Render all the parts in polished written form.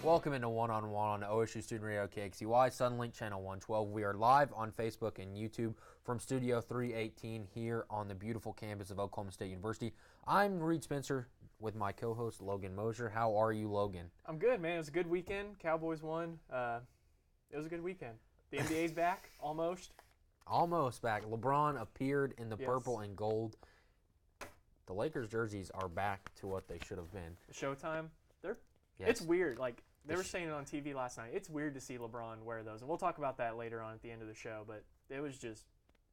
Welcome into One-on-One on OSU Student Radio KXUY, Sunlink Channel 112. We are live on Facebook and YouTube from Studio 318 here on the beautiful campus of Oklahoma State University. I'm Reed Spencer with my co-host Logan Mosier. How are you, Logan? I'm good, man. It was a good weekend. Cowboys won. It was a good weekend. The NBA's back, almost. Almost back. LeBron appeared in the Yes. purple and gold. The Lakers jerseys are back to what they should have been. Showtime. Yes. It's weird. Like, they were saying it on TV last night. It's weird to see LeBron wear those. And we'll talk about that later on at the end of the show. But it was just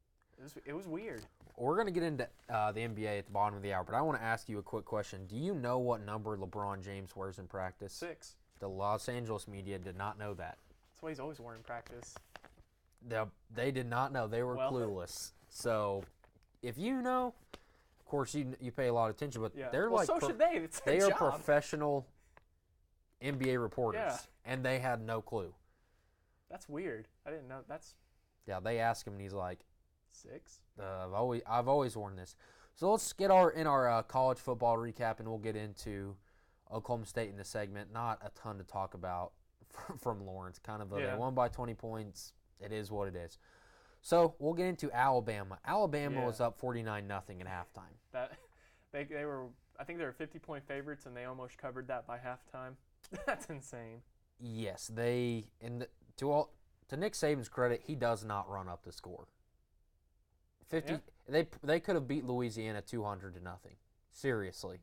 – it was weird. We're going to get into the NBA at the bottom of the hour, but I want to ask you a quick question. Do you know what number LeBron James wears in practice? 6. The Los Angeles media did not know that. That's what he's always worn in practice. They did not know. They were clueless. So if you know, of course you pay a lot of attention, but they're so should they. It's their they job. are professional NBA reporters, Yeah. and they had no clue. That's weird. I didn't know. That's Yeah, they asked him, and he's like, 6. I've always worn this. So let's get our college football recap, and we'll get into Oklahoma State in this segment. Not a ton to talk about from Lawrence. They won by 20 points. It is what it is. So we'll get into Alabama. Alabama was up 49-0 at halftime. They were. I think they were 50-point favorites, and they almost covered that by halftime. That's insane. Yes, to Nick Saban's credit, he does not run up the score. They could have beat Louisiana 200-0. Seriously.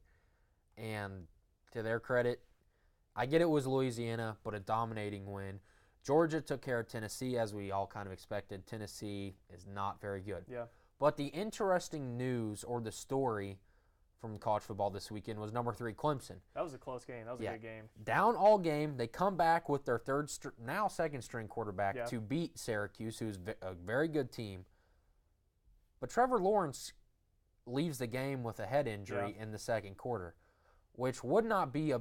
And to their credit, I get it was Louisiana, but a dominating win. Georgia took care of Tennessee, as we all kind of expected. Tennessee is not very good. Yeah. But the interesting news or the story from college football this weekend was number 3 Clemson. That was a close game. That was a good game. Down all game, they come back with their now second string quarterback to beat Syracuse, who's a very good team. But Trevor Lawrence leaves the game with a head injury in the second quarter, which would not be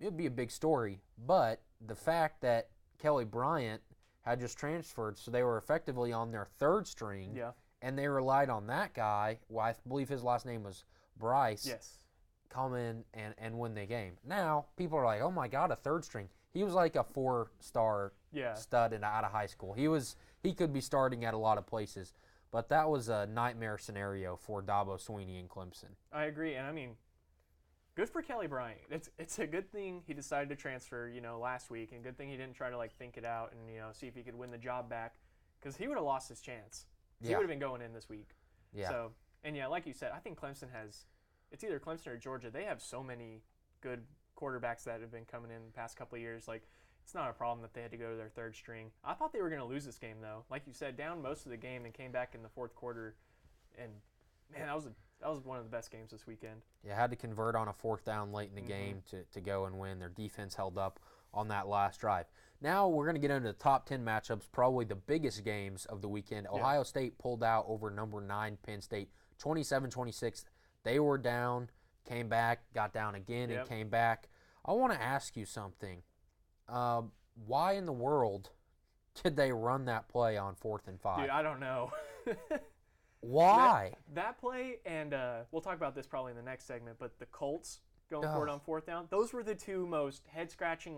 it'd be a big story. But the fact that Kelly Bryant had just transferred, so they were effectively on their third string, and they relied on that guy, I believe his last name was Bryce, come in and win the game. Now, people are like, oh my God, a third string. He was like a 4-star stud out of high school. He could be starting at a lot of places, but that was a nightmare scenario for Dabo Swinney and Clemson. I agree, and I mean, good for Kelly Bryant. It's a good thing he decided to transfer, last week, and good thing he didn't try to think it out and see if he could win the job back, because he would have lost his chance. He would have been going in this week. Yeah. So, and like you said, I think Clemson it's either Clemson or Georgia. They have so many good quarterbacks that have been coming in the past couple of years. It's not a problem that they had to go to their third string. I thought they were going to lose this game though. Like you said, down most of the game and came back in the fourth quarter, and man, that was one of the best games this weekend. Yeah, had to convert on a 4th down late in the game to go and win. Their defense held up on that last drive. Now we're going to get into the top 10 matchups, probably the biggest games of the weekend. Ohio State pulled out over number 9 Penn State, 27-26. They were down, came back, got down again, and came back. I want to ask you something. Why in the world did they run that play on 4th and 5? Dude, I don't know. Why? That play, and we'll talk about this probably in the next segment, but the Colts going for it on 4th down, those were the two most head-scratching,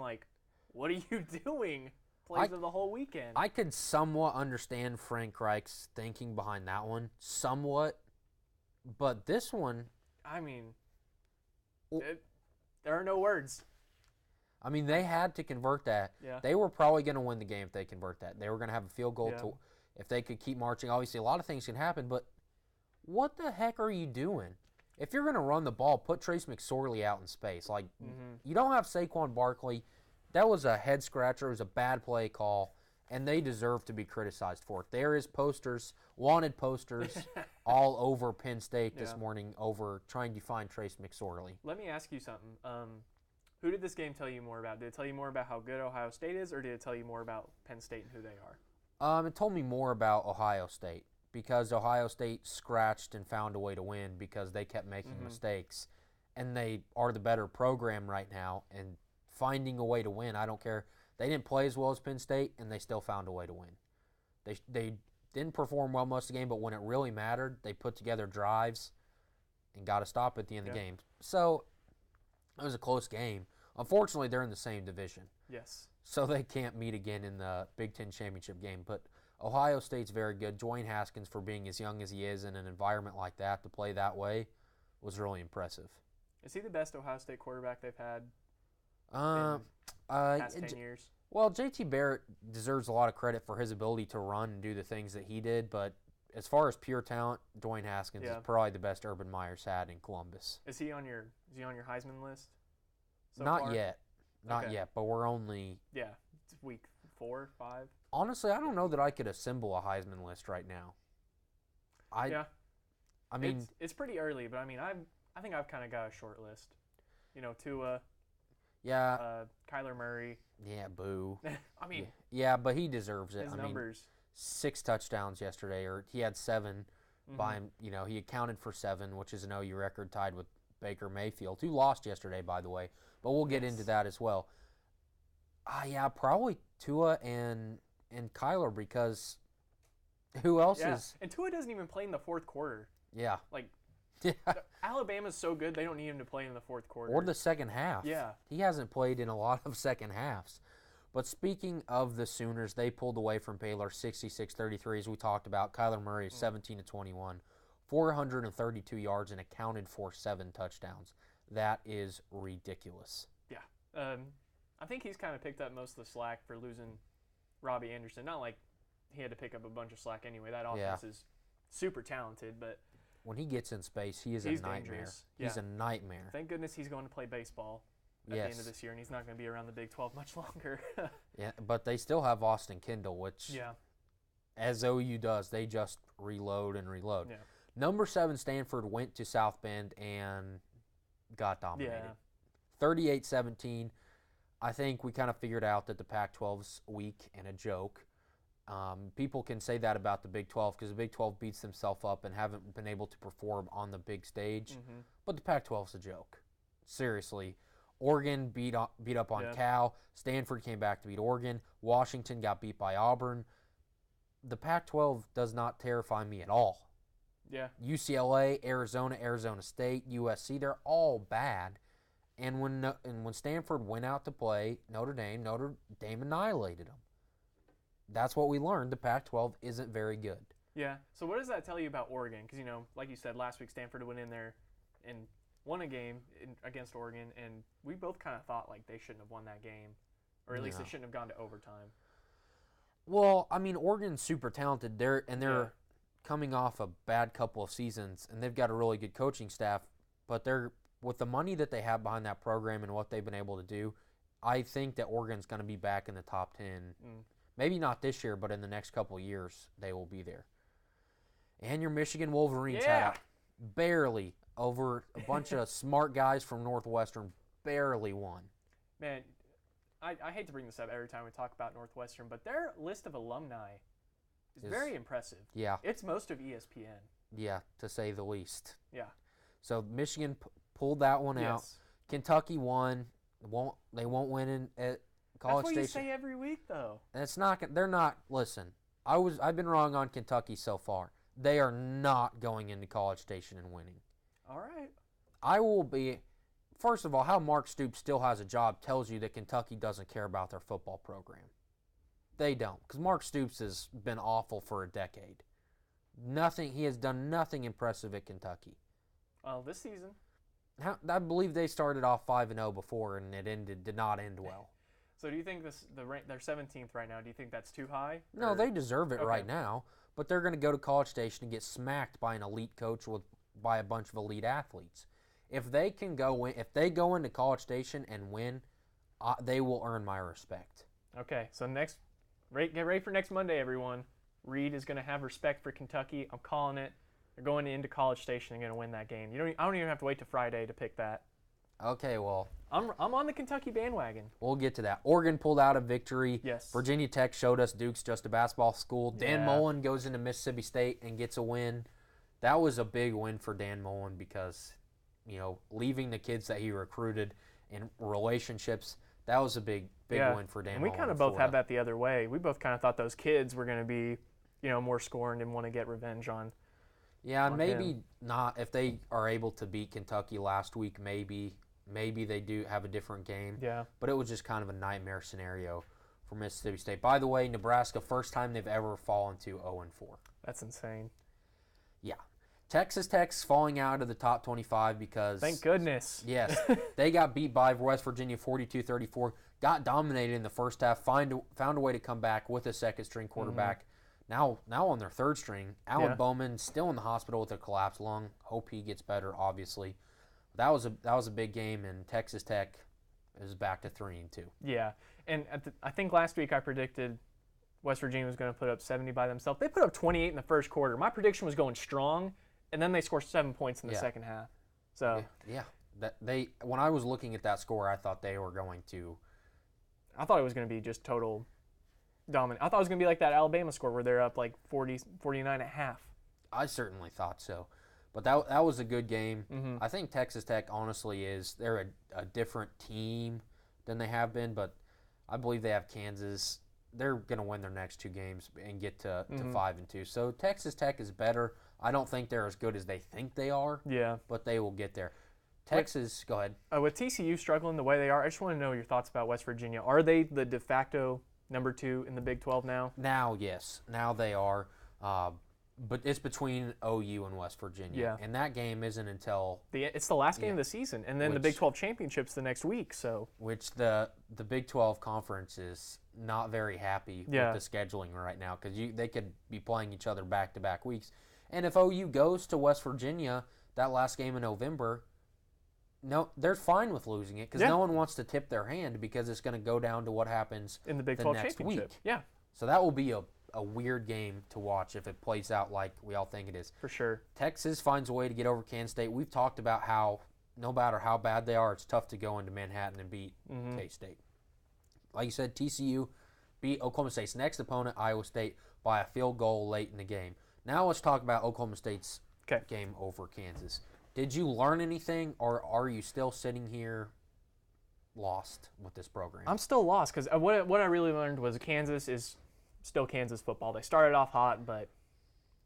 what are you doing plays of the whole weekend. I could somewhat understand Frank Reich's thinking behind that one, somewhat, but this one... I mean, there are no words. I mean, they had to convert that. Yeah. They were probably going to win the game if they convert that. They were going to have a field goal if they could keep marching. Obviously, a lot of things can happen, but what the heck are you doing? If you're going to run the ball, put Trace McSorley out in space. You don't have Saquon Barkley. That was a head-scratcher. It was a bad play call, and they deserve to be criticized for it. There is wanted posters all over Penn State this morning over trying to find Trace McSorley. Let me ask you something. Who did this game tell you more about? Did it tell you more about how good Ohio State is, or did it tell you more about Penn State and who they are? It told me more about Ohio State because Ohio State scratched and found a way to win because they kept making mistakes, and they are the better program right now and finding a way to win. I don't care. They didn't play as well as Penn State, and they still found a way to win. They didn't perform well most of the game, but when it really mattered, they put together drives and got a stop at the end of the game. So it was a close game. Unfortunately, they're in the same division. Yes. So they can't meet again in the Big Ten championship game. But Ohio State's very good. Dwayne Haskins, for being as young as he is in an environment like that, to play that way was really impressive. Is he the best Ohio State quarterback they've had in past 10 years? Well, JT Barrett deserves a lot of credit for his ability to run and do the things that he did, but as far as pure talent, Dwayne Haskins is probably the best Urban Meyer's had in Columbus. Is he on your Heisman list? Not yet. Not yet, but we're only... Yeah, it's week 4, 5. Honestly, I don't know that I could assemble a Heisman list right now. I mean... It's pretty early, but I mean, I think I've kind of got a short list. You know, Tua... Yeah. Kyler Murray. Yeah, boo. I mean... Yeah, but he deserves it. His numbers. 6 touchdowns yesterday, or he had 7 by him. You know, he accounted for 7, which is an OU record tied with Baker Mayfield, who lost yesterday, by the way. But we'll get into that as well. Yeah, probably Tua and Kyler, because who else is... And Tua doesn't even play in the fourth quarter. Yeah. Like, Alabama's so good, they don't need him to play in the fourth quarter. Or the second half. Yeah. He hasn't played in a lot of second halves. But speaking of the Sooners, they pulled away from Baylor 66-33, as we talked about. Kyler Murray is 17-21, 432 yards, and accounted for 7 touchdowns. That is ridiculous. Yeah. I think he's kind of picked up most of the slack for losing Robbie Anderson. Not like he had to pick up a bunch of slack anyway. That offense is super talented, but when he gets in space, he's a nightmare. Dangerous. He's a nightmare. Thank goodness he's going to play baseball at the end of this year, and he's not going to be around the Big 12 much longer. Yeah, but they still have Austin Kendall, which, as OU does, they just reload and reload. Yeah. Number 7, Stanford, went to South Bend and got dominated. Yeah. 38-17. I think we kind of figured out that the Pac-12's weak and a joke. People can say that about the Big 12 because the Big 12 beats themselves up and haven't been able to perform on the big stage. Mm-hmm. But the Pac-12's a joke. Seriously. Oregon beat up on Cal. Stanford came back to beat Oregon. Washington got beat by Auburn. The Pac-12 does not terrify me at all. Yeah. UCLA, Arizona State, USC, they're all bad. And when Stanford went out to play Notre Dame annihilated them. That's what we learned. The Pac-12 isn't very good. Yeah. So what does that tell you about Oregon? Because, you know, like you said, last week Stanford went in there and won a game against Oregon, and we both kind of thought like they shouldn't have won that game, or at least they shouldn't have gone to overtime. Well, I mean, Oregon's super talented. They're coming off a bad couple of seasons, and they've got a really good coaching staff, but they're with the money that they have behind that program and what they've been able to do, I think that Oregon's going to be back in the top 10. Maybe not this year, but in the next couple of years, they will be there. And your Michigan Wolverines had barely, over a bunch of smart guys from Northwestern, barely won. Man, I hate to bring this up every time we talk about Northwestern, but their list of alumni is very impressive. Yeah. It's most of ESPN. Yeah, to say the least. Yeah. So Michigan pulled that one out. Kentucky won. They won't win at College Station. That's what you say every week, though. And it's not. They're not. Listen, I've been wrong on Kentucky so far. They are not going into College Station and winning. All right. I will be. First of all, how Mark Stoops still has a job tells you that Kentucky doesn't care about their football program. They don't, because Mark Stoops has been awful for a decade. He has done nothing impressive at Kentucky. Well, this season. I believe they started off 5-0 before, and it did not end well. So do you think they're 17th right now? Do you think that's too high? No, they deserve it right now, but they're going to go to College Station and get smacked by an elite coach by a bunch of elite athletes. If they go into College Station and win, they will earn my respect. Okay, so get ready for next Monday, everyone. Reed is going to have respect for Kentucky. I'm calling it. They're going into College Station and going to win that game. I don't even have to wait till Friday to pick that. Okay, well, I'm on the Kentucky bandwagon. We'll get to that. Oregon pulled out a victory. Yes. Virginia Tech showed us Duke's just a basketball school. Dan Mullen goes into Mississippi State and gets a win. That was a big win for Dan Mullen because, leaving the kids that he recruited in relationships, that was a big win for Dan Mullen. And we kind of both had that the other way. We both kind of thought those kids were going to be, more scoring and want to get revenge on. Yeah, maybe him. Not if they are able to beat Kentucky last week, maybe maybe they do have a different game. Yeah. But it was just kind of a nightmare scenario for Mississippi State. By the way, Nebraska, first time th've ever fallen to 0-4. That's insane. Yeah. Texas Tech's falling out of the top 25 because... Thank goodness. Yes. They got beat by West Virginia 42-34, got dominated in the first half, found a way to come back with a second-string quarterback. Now on their third string. Alan Bowman still in the hospital with a collapsed lung. Hope he gets better, obviously. That was a big game, and Texas Tech is back to 3-2. Yeah, and I think last week I predicted West Virginia was going to put up 70 by themselves. They put up 28 in the first quarter. My prediction was going strong, and then they scored 7 points in the second half. So yeah, when I was looking at that score, I thought they were going to. I thought it was going to be just total dominant. I thought it was going to be like that Alabama score where they're up like 49 at half. I certainly thought so. But that was a good game. I think Texas Tech, honestly, they're a different team than they have been, but I believe they have Kansas. They're going to win their next 2 games and get to 5-2. So Texas Tech is better. I don't think they're as good as they think they are. Yeah. But they will get there. Texas, go ahead. With TCU struggling the way they are, I just want to know your thoughts about West Virginia. Are they the de facto number 2 in the Big 12 now? Now, yes. Now they are. But it's between OU and West Virginia. Yeah. And that game isn't until... It's the last game of the season, and then the Big 12 Championship's the next week. So which the Big 12 Conference is not very happy with the scheduling right now because they could be playing each other back-to-back weeks. And if OU goes to West Virginia, that last game in November, no, they're fine with losing it because no one wants to tip their hand because it's going to go down to what happens in the Big 12 next Championship. Week. Yeah. So that will be a weird game to watch if it plays out like we all think it is. For sure. Texas finds a way to get over Kansas State. We've talked about how no matter how bad they are, it's tough to go into Manhattan and beat K-State. Like you said, TCU beat Oklahoma State's next opponent, Iowa State, by a field goal late in the game. Now let's talk about Oklahoma State's game over Kansas. Did you learn anything, or are you still sitting here lost with this program? I'm still lost because what I really learned was Kansas is still Kansas football. They started off hot, but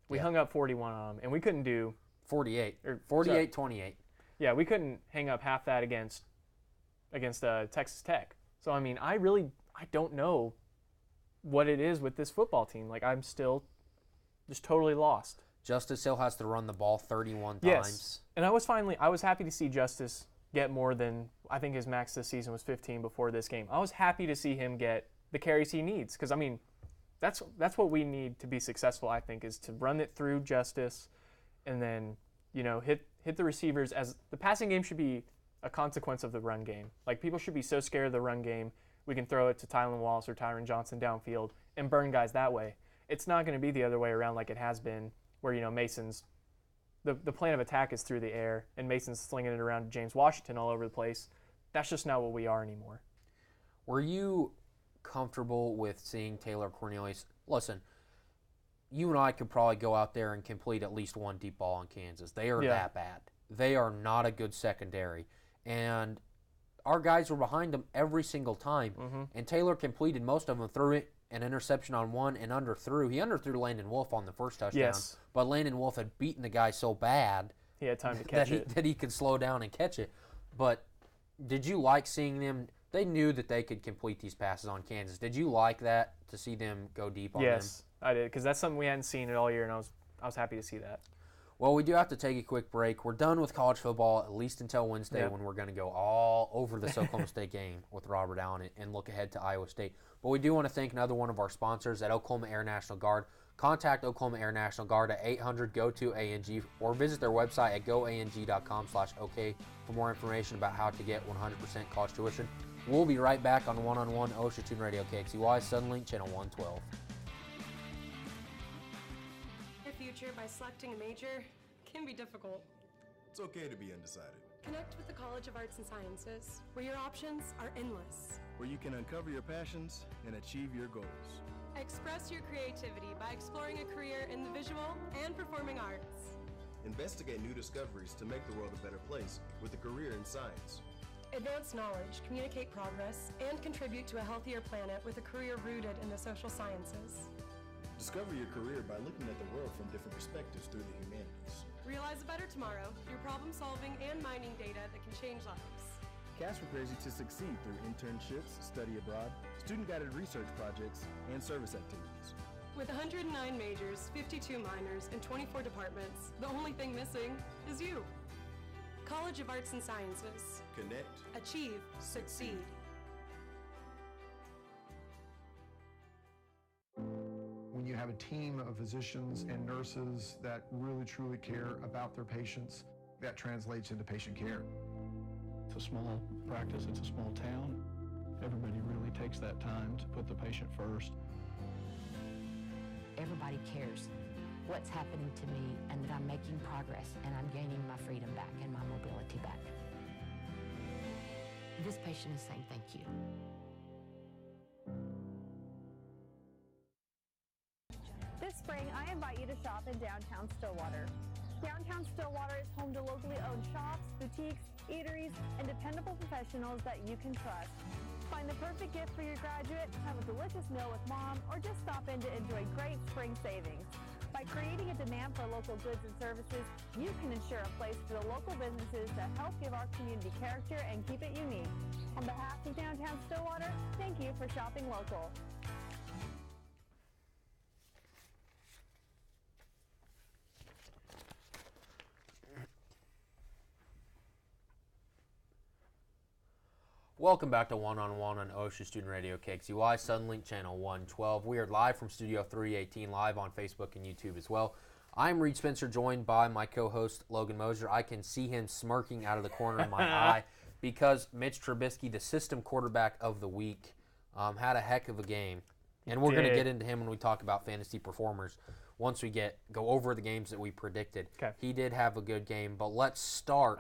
we hung up 41 on them, and we couldn't do 48-28. Yeah, we couldn't hang up half that against Texas Tech. So I mean, I don't know what it is with this football team. Like I'm still just totally lost. Justice Hill has to run the ball 31 yes. times. And I was happy to see Justice get more than, I think his max this season was 15 before this game. I was happy to see him get the carries he needs because, I mean, that's what we need to be successful, I think, is to run it through Justice and then, hit the receivers. As the passing game should be a consequence of the run game. Like, people should be so scared of the run game, we can throw it to Tylan Wallace or Tyron Johnson downfield and burn guys that way. It's not going to be the other way around like it has been where, Mason's the plan of attack is through the air and Mason's slinging it around to James Washington all over the place. That's just not what we are anymore. Were you comfortable with seeing Taylor Cornelius? Listen, you and I could probably go out there and complete at least one deep ball on Kansas. They are that bad. They are not a good secondary. And our guys were behind them every single time. And Taylor completed most of them, threw it, an interception on one, and underthrew. He underthrew Landon Wolf on the first touchdown. Yes. But Landon Wolf had beaten the guy so bad he had time to catch that he could slow down and catch it. But did you like seeing them? They knew that they could complete these passes on Kansas. Did you like that, to see them go deep on them? Yes, I did, because that's something we hadn't seen it all year, and I was happy to see that. Well, we do have to take a quick break. We're done with college football, at least until Wednesday, when we're going to go all over this Oklahoma State game with Robert Allen and look ahead to Iowa State. But we do want to thank another one of our sponsors at Oklahoma Air National Guard. Contact Oklahoma Air National Guard at 800-GO-TO-ANG or visit their website at goang.com/OK for more information about how to get 100% college tuition. We'll be right back on One-on-One Ocean Tune Radio, KXUY, Suddenlink, Channel 112. Your future by selecting a major can be difficult. It's okay to be undecided. Connect with the College of Arts and Sciences, where your options are endless. Where you can uncover your passions and achieve your goals. Express your creativity by exploring a career in the visual and performing arts. Investigate new discoveries to make the world a better place with a career in science. Advance knowledge, communicate progress, and contribute to a healthier planet with a career rooted in the social sciences. Discover your career by looking at the world from different perspectives through the humanities. Realize a better tomorrow through problem solving and mining data that can change lives. Cash for Crazy to succeed through internships, study abroad, student-guided research projects, and service activities. With 109 majors, 52 minors, and 24 departments, the only thing missing is you. College of Arts and Sciences. Connect. Achieve. Succeed. When you have a team of physicians and nurses that really truly care about their patients, that translates into patient care. It's a small practice, it's a small town. Everybody really takes that time to put the patient first. Everybody cares what's happening to me and that I'm making progress and I'm gaining my freedom back and my mobility back. This patient is saying thank you. This spring, I invite you to shop in downtown Stillwater. Downtown Stillwater is home to locally owned shops, boutiques, eateries, and dependable professionals that you can trust. Find the perfect gift for your graduate, have a delicious meal with mom, or just stop in to enjoy great spring savings. By creating a demand for local goods and services, you can ensure a place for the local businesses that help give our community character and keep it unique. On behalf of Downtown Stillwater, thank you for shopping local. Welcome back to One on One on OSU Student Radio KXUI, Sunlink Channel 112. We are live from Studio 318, live on Facebook and YouTube as well. I'm Reed Spencer, joined by my co-host Logan Moser. I can see him smirking out of the corner of my eye because Mitch Trubisky, the system quarterback of the week, had a heck of a game. And we're going to get into him when we talk about fantasy performers once we go over the games that we predicted. Okay. He did have a good game, but let's start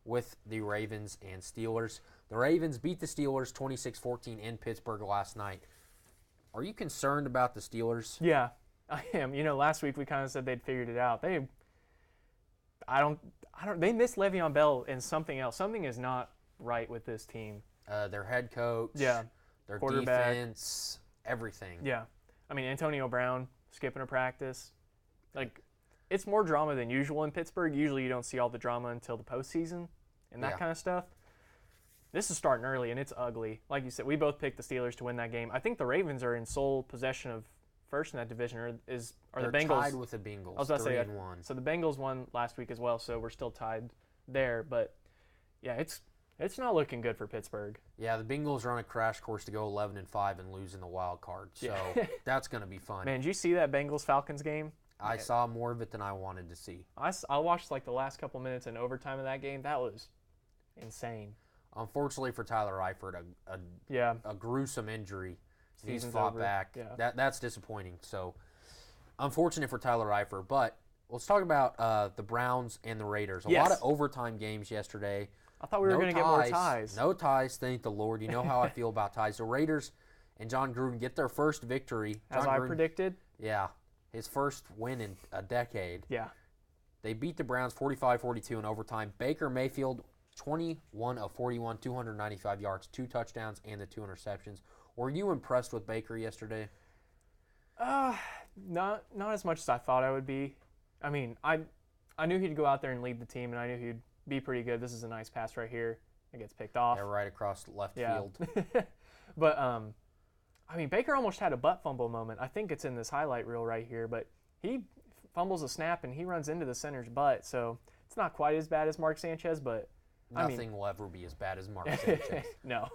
with the Ravens and Steelers. The Ravens beat the Steelers 26-14 in Pittsburgh last night. Are you concerned about the Steelers? Yeah, I am. You know, last week we kind of said they'd figured it out. They missed Le'Veon Bell and something else. Something is not right with this team. Their head coach, their defense, everything. Yeah. I mean, Antonio Brown skipping a practice. Like, it's more drama than usual in Pittsburgh. Usually you don't see all the drama until the postseason and that kind of stuff. This is starting early, and it's ugly. Like you said, we both picked the Steelers to win that game. I think the Ravens are in sole possession of first in that division, are the Bengals. They're tied with the Bengals, I was about to say, 3-1. So the Bengals won last week as well, so we're still tied there. But, yeah, it's not looking good for Pittsburgh. Yeah, the Bengals are on a crash course to go 11-5 and lose in the wild card. So that's going to be fun. Man, did you see that Bengals-Falcons game? I saw more of it than I wanted to see. I watched like the last couple minutes in overtime of that game. That was insane. Unfortunately for Tyler Eifert, a gruesome injury. He's fought back. Yeah. That's disappointing. So, unfortunate for Tyler Eifert. But let's talk about the Browns and the Raiders. A lot of overtime games yesterday. I thought we were going to get more ties. No ties, thank the Lord. You know how I feel about ties. The Raiders and John Gruden get their first victory. As I predicted. Yeah, his first win in a decade. Yeah. They beat the Browns 45-42 in overtime. Baker Mayfield, 21 of 41, 295 yards, 2 touchdowns, and the 2 interceptions. Were you impressed with Baker yesterday? Not as much as I thought I would be. I mean, I knew he'd go out there and lead the team, and I knew he'd be pretty good. This is a nice pass right here. It gets picked off. Yeah, right across left field. But, I mean, Baker almost had a butt fumble moment. I think it's in this highlight reel right here, but he fumbles a snap, and he runs into the center's butt. So it's not quite as bad as Mark Sanchez, but Nothing will ever be as bad as Mark Sanchez. No.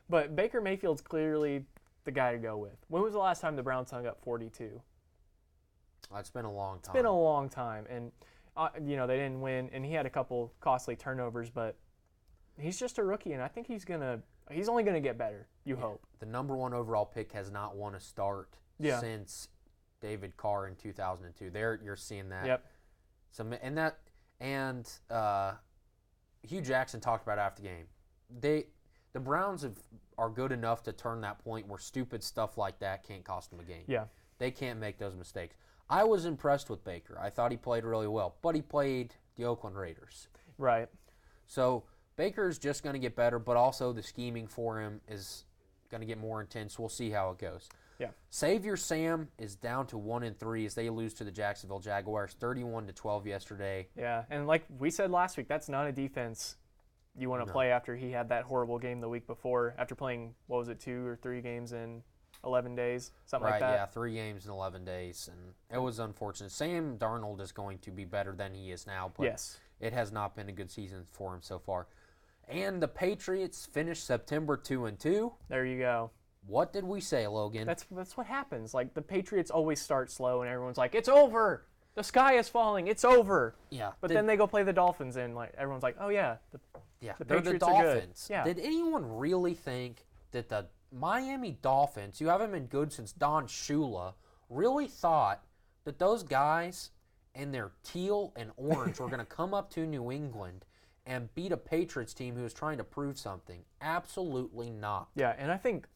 But Baker Mayfield's clearly the guy to go with. When was the last time the Browns hung up 42? It's been a long time. It's been a long time. And, they didn't win, and he had a couple costly turnovers, but he's just a rookie, and I think he's only going to get better, you hope. The number 1 overall pick has not won a start since David Carr in 2002. There, you're seeing that. Yep. And Hugh Jackson talked about it after the game. The Browns are good enough to turn that point where stupid stuff like that can't cost them a game. Yeah. They can't make those mistakes. I was impressed with Baker. I thought he played really well, but he played the Oakland Raiders. Right. So Baker's just going to get better, but also the scheming for him is going to get more intense. We'll see how it goes. Yeah. Xavier Sam is down to 1-3 as they lose to the Jacksonville Jaguars 31-12 yesterday. Yeah, and like we said last week, that's not a defense you want to play after he had that horrible game the week before, after playing, 2 or 3 games in 11 days, something like that. Right, yeah, 3 games in 11 days, and it was unfortunate. Sam Darnold is going to be better than he is now, but it has not been a good season for him so far. And the Patriots finished September 2-2. There you go. What did we say, Logan? That's what happens. Like, the Patriots always start slow, and everyone's like, it's over. The sky is falling. It's over. Yeah. But then they go play the Dolphins, and like everyone's like, oh, yeah, the Patriots the are Dolphins. good. Yeah. Did anyone really think that the Miami Dolphins, who haven't been good since Don Shula, really thought that those guys in their teal and orange were going to come up to New England and beat a Patriots team who was trying to prove something? Absolutely not. Yeah, and I think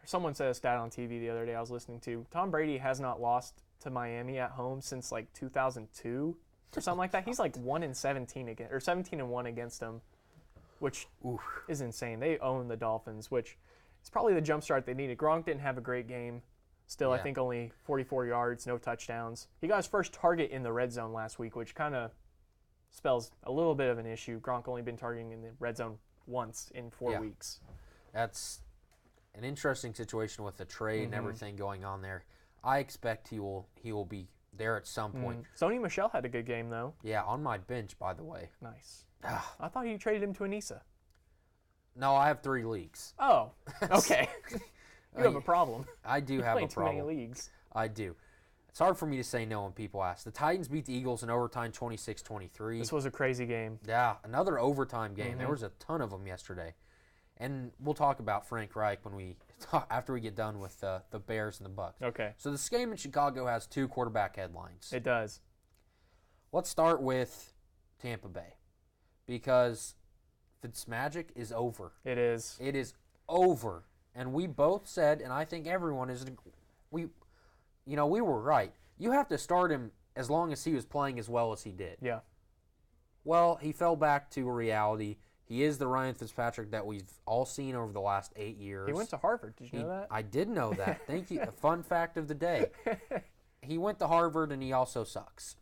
someone said a stat on TV the other day I was listening to. Tom Brady has not lost to Miami at home since like 2002 or something like that. He's like 1-17 against, or 17-1 against them, which is insane. They own the Dolphins, which is probably the jump start they needed. Gronk didn't have a great game. Still, I think only 44 yards, no touchdowns. He got his first target in the red zone last week, which kind of spells a little bit of an issue. Gronk only been targeting in the red zone once in 4 weeks. That's an interesting situation with the trade and everything going on there. I expect he will be there at some point. Sony Michel had a good game, though. Yeah, on my bench, by the way. Nice. I thought you traded him to Anissa. No, I have 3 leagues. Oh, okay. You have a problem. I do have a problem. Too many leagues. I do. It's hard for me to say no when people ask. The Titans beat the Eagles in overtime 26-23. This was a crazy game. Yeah, another overtime game. There was a ton of them yesterday. And we'll talk about Frank Reich after we get done with the Bears and the Bucs. Okay. So this game in Chicago has 2 quarterback headlines. It does. Let's start with Tampa Bay, because Fitzmagic is over. It is. It is over. And we both said, and I think everyone we were right. You have to start him as long as he was playing as well as he did. Yeah. Well, he fell back to reality. He is the Ryan Fitzpatrick that we've all seen over the last 8 years. He went to Harvard. Did you know that? I did know that. Thank you. A fun fact of the day. He went to Harvard, and he also sucks.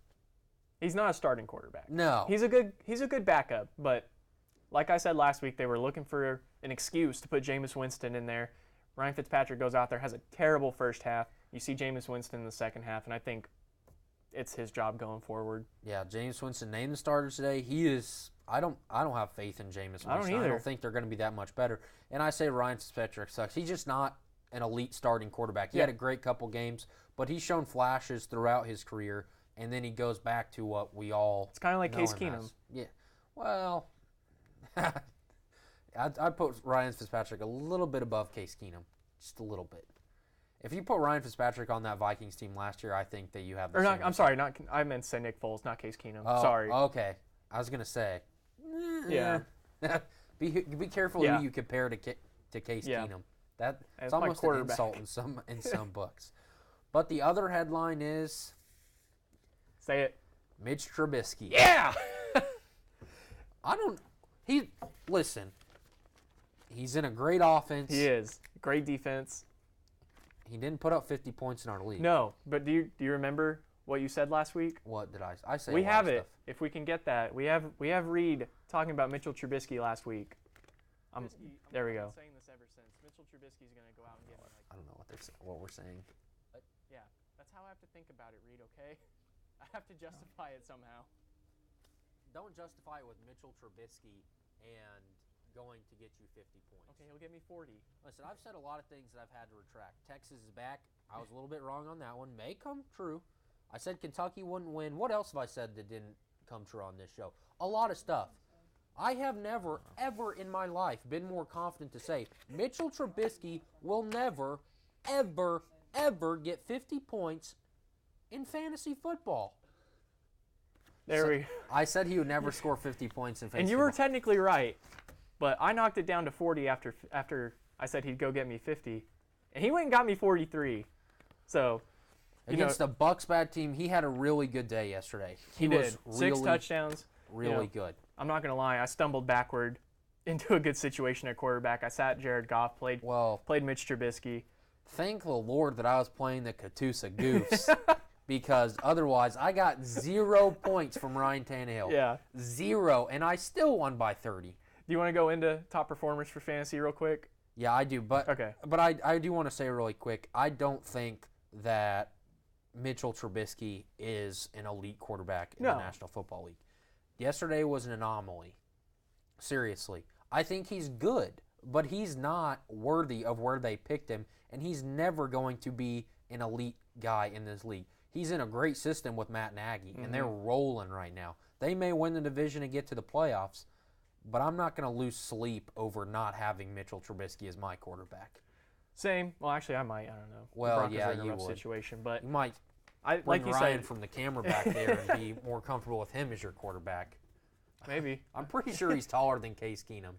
He's not a starting quarterback. No. He's a good backup, but like I said last week, they were looking for an excuse to put Jameis Winston in there. Ryan Fitzpatrick goes out there, has a terrible first half. You see Jameis Winston in the second half, and I think it's his job going forward. Yeah, Jameis Winston named the starters today. He is. I don't have faith in Jameis Winston. I don't either. I don't think they're going to be that much better. And I say Ryan Fitzpatrick sucks. He's just not an elite starting quarterback. He had a great couple games, but he's shown flashes throughout his career, and then he goes back to what we all. It's kind of like Case Keenum. Yeah. Well, I'd put Ryan Fitzpatrick a little bit above Case Keenum, just a little bit. If you put Ryan Fitzpatrick on that Vikings team last year, I think that you have. I'm sorry, I meant to say Nick Foles, not Case Keenum. Sorry. Okay, I was gonna say. Yeah. be careful who you compare to Case Keenum. That's almost an insult in some books. But the other headline is. Say it. Mitch Trubisky. Yeah. Listen. He's in a great offense. He is. Great defense. He didn't put up 50 points in our league. No, but do you remember what you said last week? What did I say? We have it. If we can get that, we have Reed talking about Mitchell Trubisky last week. There we go. I've been saying this ever since. Mitchell Trubisky's going to go out and get I don't know what we're saying. Yeah, that's how I have to think about it, Reed. Okay, I have to justify it somehow. Don't justify it with Mitchell Trubisky and going to get you 50 points. Okay, he'll get me 40. Listen, I've said a lot of things that I've had to retract. Texas is back. I was a little bit wrong on that one. May come true. I said Kentucky wouldn't win. What else have I said that didn't come true on this show? A lot of stuff. I have never, ever in my life been more confident to say Mitchell Trubisky will never, ever, ever get 50 points in fantasy football. I said he would never score 50 points in fantasy football. And you were technically right. But I knocked it down to 40 after I said he'd go get me 50. And he went and got me 43. So, against the Bucs bad team, he had a really good day yesterday. He did. 6 touchdowns. Really good. I'm not going to lie. I stumbled backward into a good situation at quarterback. I sat Jared Goff, played Mitch Trubisky. Thank the Lord that I was playing the Catoosa Goofs because otherwise I got 0 points from Ryan Tannehill. Yeah. 0, and I still won by 30. Do you want to go into top performers for fantasy real quick? Yeah, I do. But Okay. But I do want to say really quick, I don't think that Mitchell Trubisky is an elite quarterback in the National Football League. Yesterday was an anomaly. Seriously. I think he's good, but he's not worthy of where they picked him, and he's never going to be an elite guy in this league. He's in a great system with Matt Nagy, and they're rolling right now. They may win the division and get to the playoffs, but I'm not going to lose sleep over not having Mitchell Trubisky as my quarterback. Same. Well, actually, I might. I don't know. Well, Broncos yeah, are in a you rough would. situation, but You might like bring you Ryan said, from the camera back there and be more comfortable with him as your quarterback. maybe. I'm pretty sure he's taller than Case Keenum.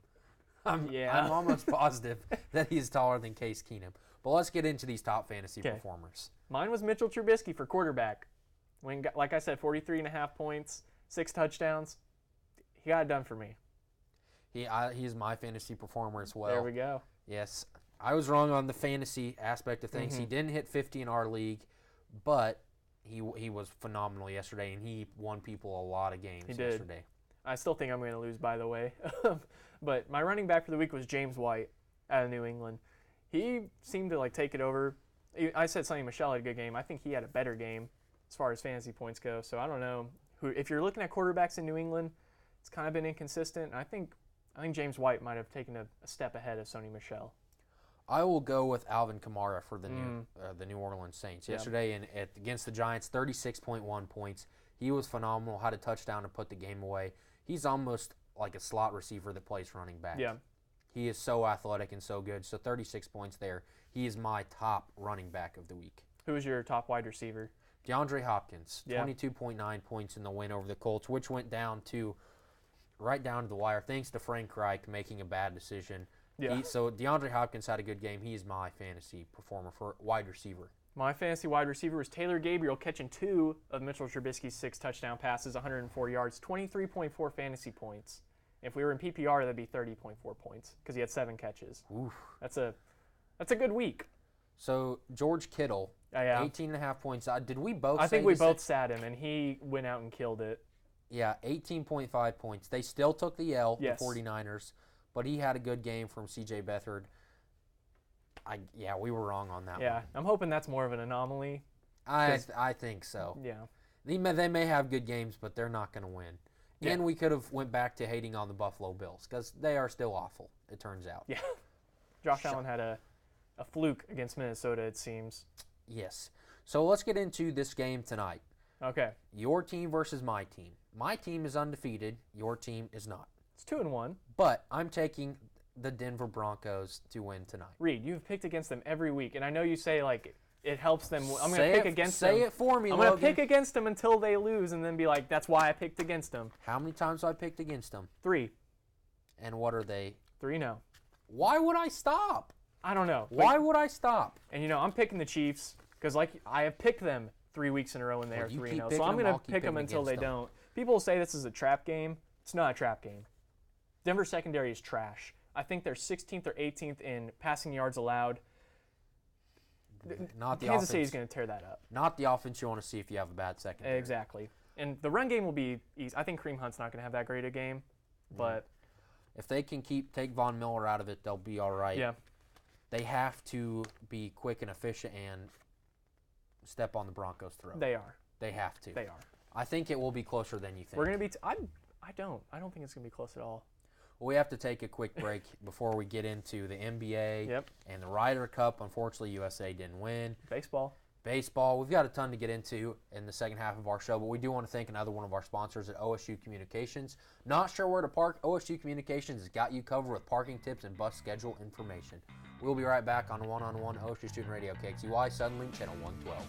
I'm Yeah. almost positive that he's taller than Case Keenum. But let's get into these top fantasy Okay. performers. Mine was Mitchell Trubisky for quarterback. Like I said, 43.5 points, 6 touchdowns. He got it done for me. He's my fantasy performer as well. There we go. Yes, I was wrong on the fantasy aspect of things. He didn't hit 50 in our league, but he was phenomenal yesterday, and he won people a lot of games yesterday. I still think I'm going to lose, by the way. But my running back for the week was James White out of New England. He seemed to take it over. I said Sonny Michel had a good game. I think he had a better game as far as fantasy points go. So I don't know. If you're looking at quarterbacks in New England, it's kind of been inconsistent. I think James White might have taken a step ahead of Sonny Michel. I will go with Alvin Kamara for the New Orleans Saints. Yesterday against the Giants, 36.1 points. He was phenomenal, had a touchdown to put the game away. He's almost like a slot receiver that plays running back. Yeah. He is so athletic and so good. So 36 points there. He is my top running back of the week. Who was your top wide receiver? DeAndre Hopkins, Yeah. 22.9 points in the win over the Colts, which went right down to the wire, thanks to Frank Reich making a bad decision. Yeah. So DeAndre Hopkins had a good game. He is my fantasy performer for wide receiver. My fantasy wide receiver was Taylor Gabriel, catching 2 of Mitchell Trubisky's 6 touchdown passes, 104 yards, 23.4 fantasy points. If we were in PPR, that'd be 30.4 points because he had 7 catches. Oof. That's a good week. So George Kittle, Yeah. 18.5 points. Did we both? I think we both sat him, and he went out and killed it. Yeah, 18.5 points. They still took the L, Yes. the 49ers, but he had a good game from C.J. Beathard. We were wrong on that one. Yeah, I'm hoping that's more of an anomaly. I think so. Yeah. They may have good games, but they're not going to win. Yeah. And we could have went back to hating on the Buffalo Bills because they are still awful, it turns out. Yeah. Josh Allen had a fluke against Minnesota, it seems. Yes. So let's get into this game tonight. Okay. Your team versus my team. My team is undefeated. Your team is not. It's 2-1. But I'm taking the Denver Broncos to win tonight. Reed, you've picked against them every week, and I know you say it helps them. I'm going Say to pick it- against them. Say it for me, I'm Logan. going to pick against them until they lose, and then be like, "That's why I picked against them." How many times have I picked against them? 3. And what are they? 3-0. Why would I stop? I don't know. Why would I stop? And I'm picking the Chiefs because I have picked them 3 weeks in a row, and they Well, are you 3-0. keep So picking I'm them, going I'll to keep pick them picking until they against them. don't. People say this is a trap game. It's not a trap game. Denver secondary is trash. I think they're 16th or 18th in passing yards allowed. Not the Kansas offense. City's going to tear that up. Not the offense you want to see if you have a bad secondary. Exactly. And the run game will be easy. I think Kareem Hunt's not going to have that great a game, but If they can take Von Miller out of it, they'll be all right. yeah. They have to be quick and efficient and step on the Broncos' throat. They are. They have to. They are. I think it will be closer than you think. We're going to be I don't think it's going to be close at all. Well, we have to take a quick break before we get into the NBA Yep. and the Ryder Cup. Unfortunately, USA didn't win. Baseball. We've got a ton to get into in the second half of our show, but we do want to thank another one of our sponsors at OSU Communications. Not sure where to park? OSU Communications has got you covered with parking tips and bus schedule information. We'll be right back on One-on-One OSU Student Radio, KXUY, Suddenlink, Channel 112.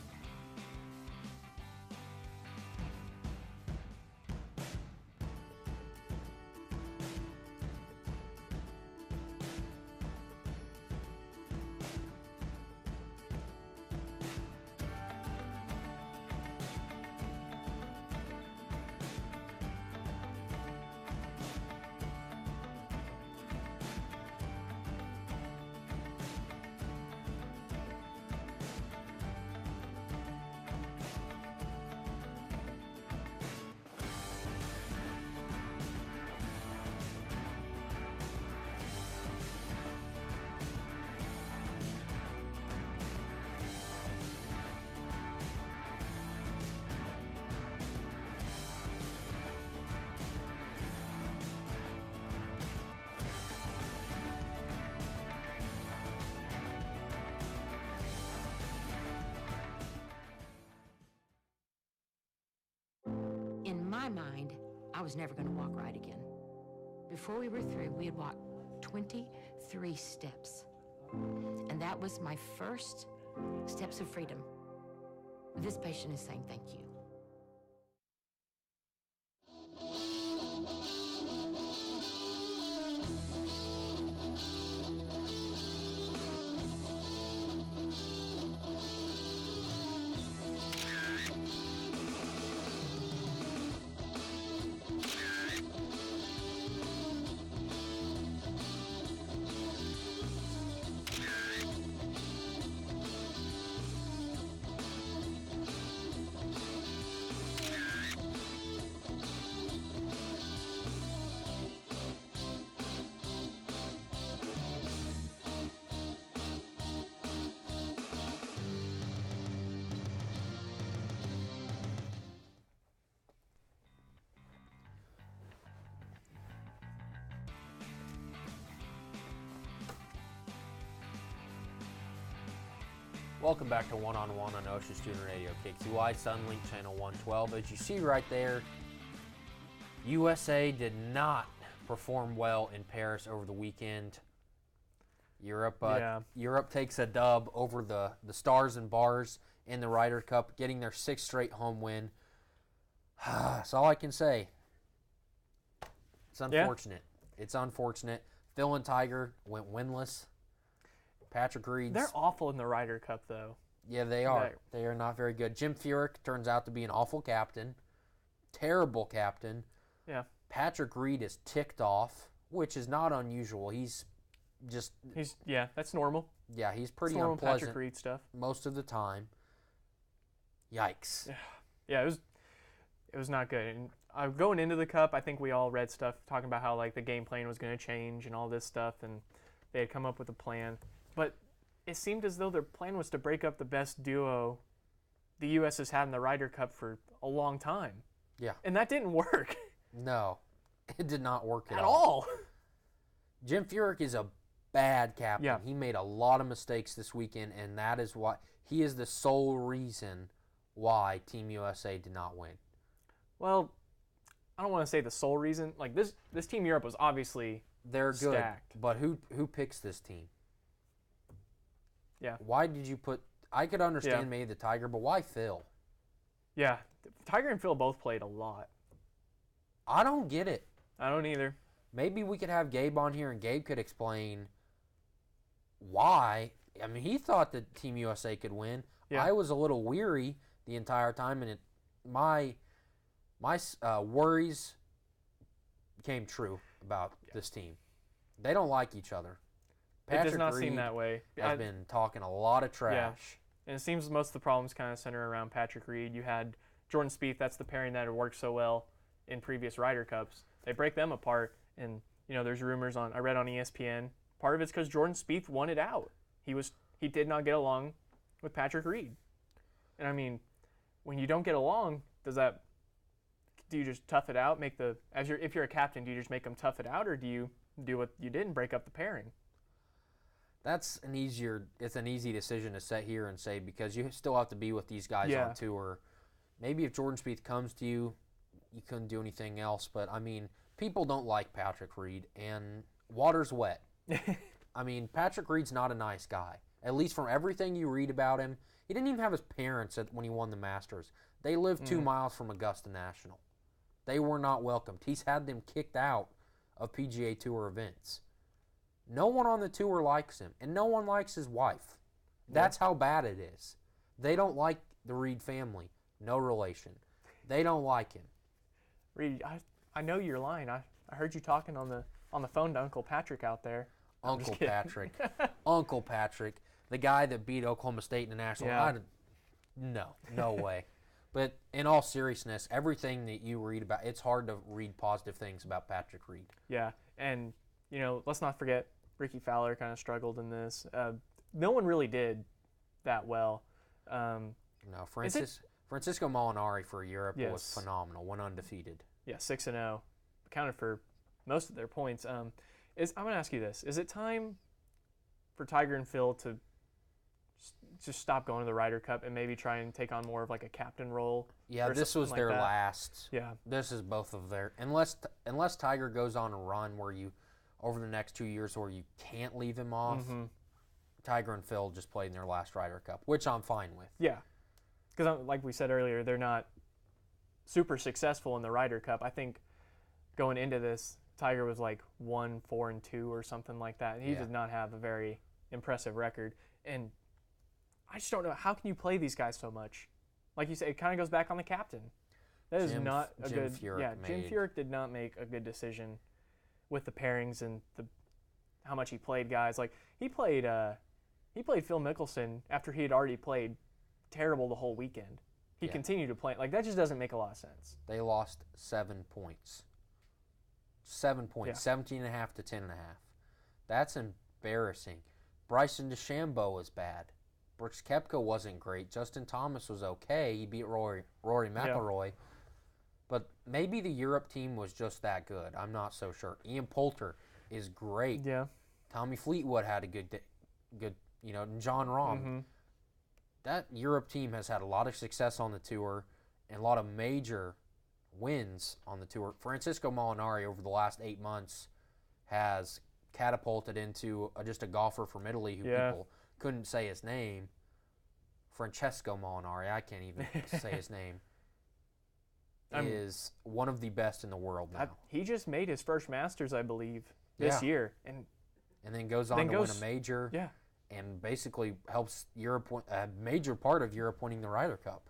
my mind, I was never going to walk right again. Before we were through, we had walked 23 steps. And that was my first steps of freedom. This patient is saying thank you. Welcome back to One on One on Ocean Student Radio, KXUY Sunlink Channel 112. As you see right there, USA did not perform well in Paris over the weekend. Europe takes a dub over the Stars and Bars in the Ryder Cup, getting their 6th straight home win. That's all I can say. It's unfortunate. Yeah. It's unfortunate. Phil and Tiger went winless. Patrick Reed's... They're awful in the Ryder Cup, though. Yeah, they are. They are not very good. Jim Furyk turns out to be an awful captain. Terrible captain. Yeah. Patrick Reed is ticked off, which is not unusual. He's that's normal. Yeah, he's pretty normal unpleasant Patrick Reed stuff most of the time. Yikes. Yeah, it was not good. And going into the Cup, I think we all read stuff talking about how like the game plan was going to change and all this stuff, and they had come up with a plan. But it seemed as though their plan was to break up the best duo the U.S. has had in the Ryder Cup for a long time. Yeah. And that didn't work. No, it did not work at all. Jim Furyk is a bad captain. Yeah. He made a lot of mistakes this weekend, and that is why he is the sole reason why Team USA did not win. Well, I don't want to say the sole reason. Like this Team Europe was obviously they're good, stacked. But who picks this team? Yeah. Why did you put? I could understand maybe the Tiger, but why Phil? Yeah, Tiger and Phil both played a lot. I don't get it. I don't either. Maybe we could have Gabe on here, and Gabe could explain why. I mean, he thought that Team USA could win. Yeah. I was a little weary the entire time, and my worries came true about this team. They don't like each other. It does not seem that way. Has been talking a lot of trash. Yeah. And it seems most of the problems kind of center around Patrick Reed. You had Jordan Spieth, that's the pairing that had worked so well in previous Ryder Cups. They break them apart, and there's rumors I read on ESPN. Part of it's because Jordan Spieth wanted out. He did not get along with Patrick Reed. And I mean, when you don't get along, do you just tough it out? If you're a captain, do you just make them tough it out, or do you do what you did and break up the pairing? It's an easy decision to sit here and say, because you still have to be with these guys on tour. Maybe if Jordan Spieth comes to you, you couldn't do anything else. But, I mean, people don't like Patrick Reed, and water's wet. I mean, Patrick Reed's not a nice guy. At least from everything you read about him. He didn't even have his parents when he won the Masters. They lived 2 miles from Augusta National. They were not welcomed. He's had them kicked out of PGA Tour events. No one on the tour likes him, and no one likes his wife. That's how bad it is. They don't like the Reed family. No relation. They don't like him. Reed, I know you're lying. I heard you talking on the phone to Uncle Patrick out there. Uncle Patrick. Uncle Patrick, the guy that beat Oklahoma State in the National. Yeah. No way. But in all seriousness, everything that you read about, it's hard to read positive things about Patrick Reed. Yeah, and let's not forget Ricky Fowler kind of struggled in this. No one really did that well. No, Francisco Molinari for Europe was phenomenal. Went undefeated. Yeah, 6-0, accounted for most of their points. I'm going to ask you this: is it time for Tiger and Phil to just stop going to the Ryder Cup and maybe try and take on more of like a captain role. Yeah, or this was something their like that. last. Yeah. This is both of their unless Tiger goes on a run where you over the next 2 years where you can't leave him off. Mm-hmm. Tiger and Phil just played in their last Ryder Cup, which I'm fine with. Yeah, because like we said earlier, they're not super successful in the Ryder Cup. I think going into this, Tiger was like 1-4-2 or something like that. He did not have a very impressive record, and I just don't know, how can you play these guys so much? Like you said, it kind of goes back on the captain. That is not a good. Jim Furyk did not make a good decision with the pairings and how much he played guys. Like he played Phil Mickelson after he had already played terrible the whole weekend. He continued to play. Like that just doesn't make a lot of sense. They lost 7 points. 7 points, 17.5 to 10.5. That's embarrassing. Bryson DeChambeau was bad. Brooks Koepka wasn't great. Justin Thomas was okay. He beat Rory McIlroy. Yeah. But maybe the Europe team was just that good. I'm not so sure. Ian Poulter is great. Yeah. Tommy Fleetwood had a good, and John Rahm. Mm-hmm. That Europe team has had a lot of success on the tour and a lot of major wins on the tour. Francisco Molinari over the last 8 months has catapulted into just a golfer from Italy who people couldn't say his name. Francesco Molinari, I can't even say his name, is one of the best in the world now. He just made his first Masters, I believe, this year. And then goes on to win a major. Yeah. And basically helps Europe, a major part of Europe winning the Ryder Cup.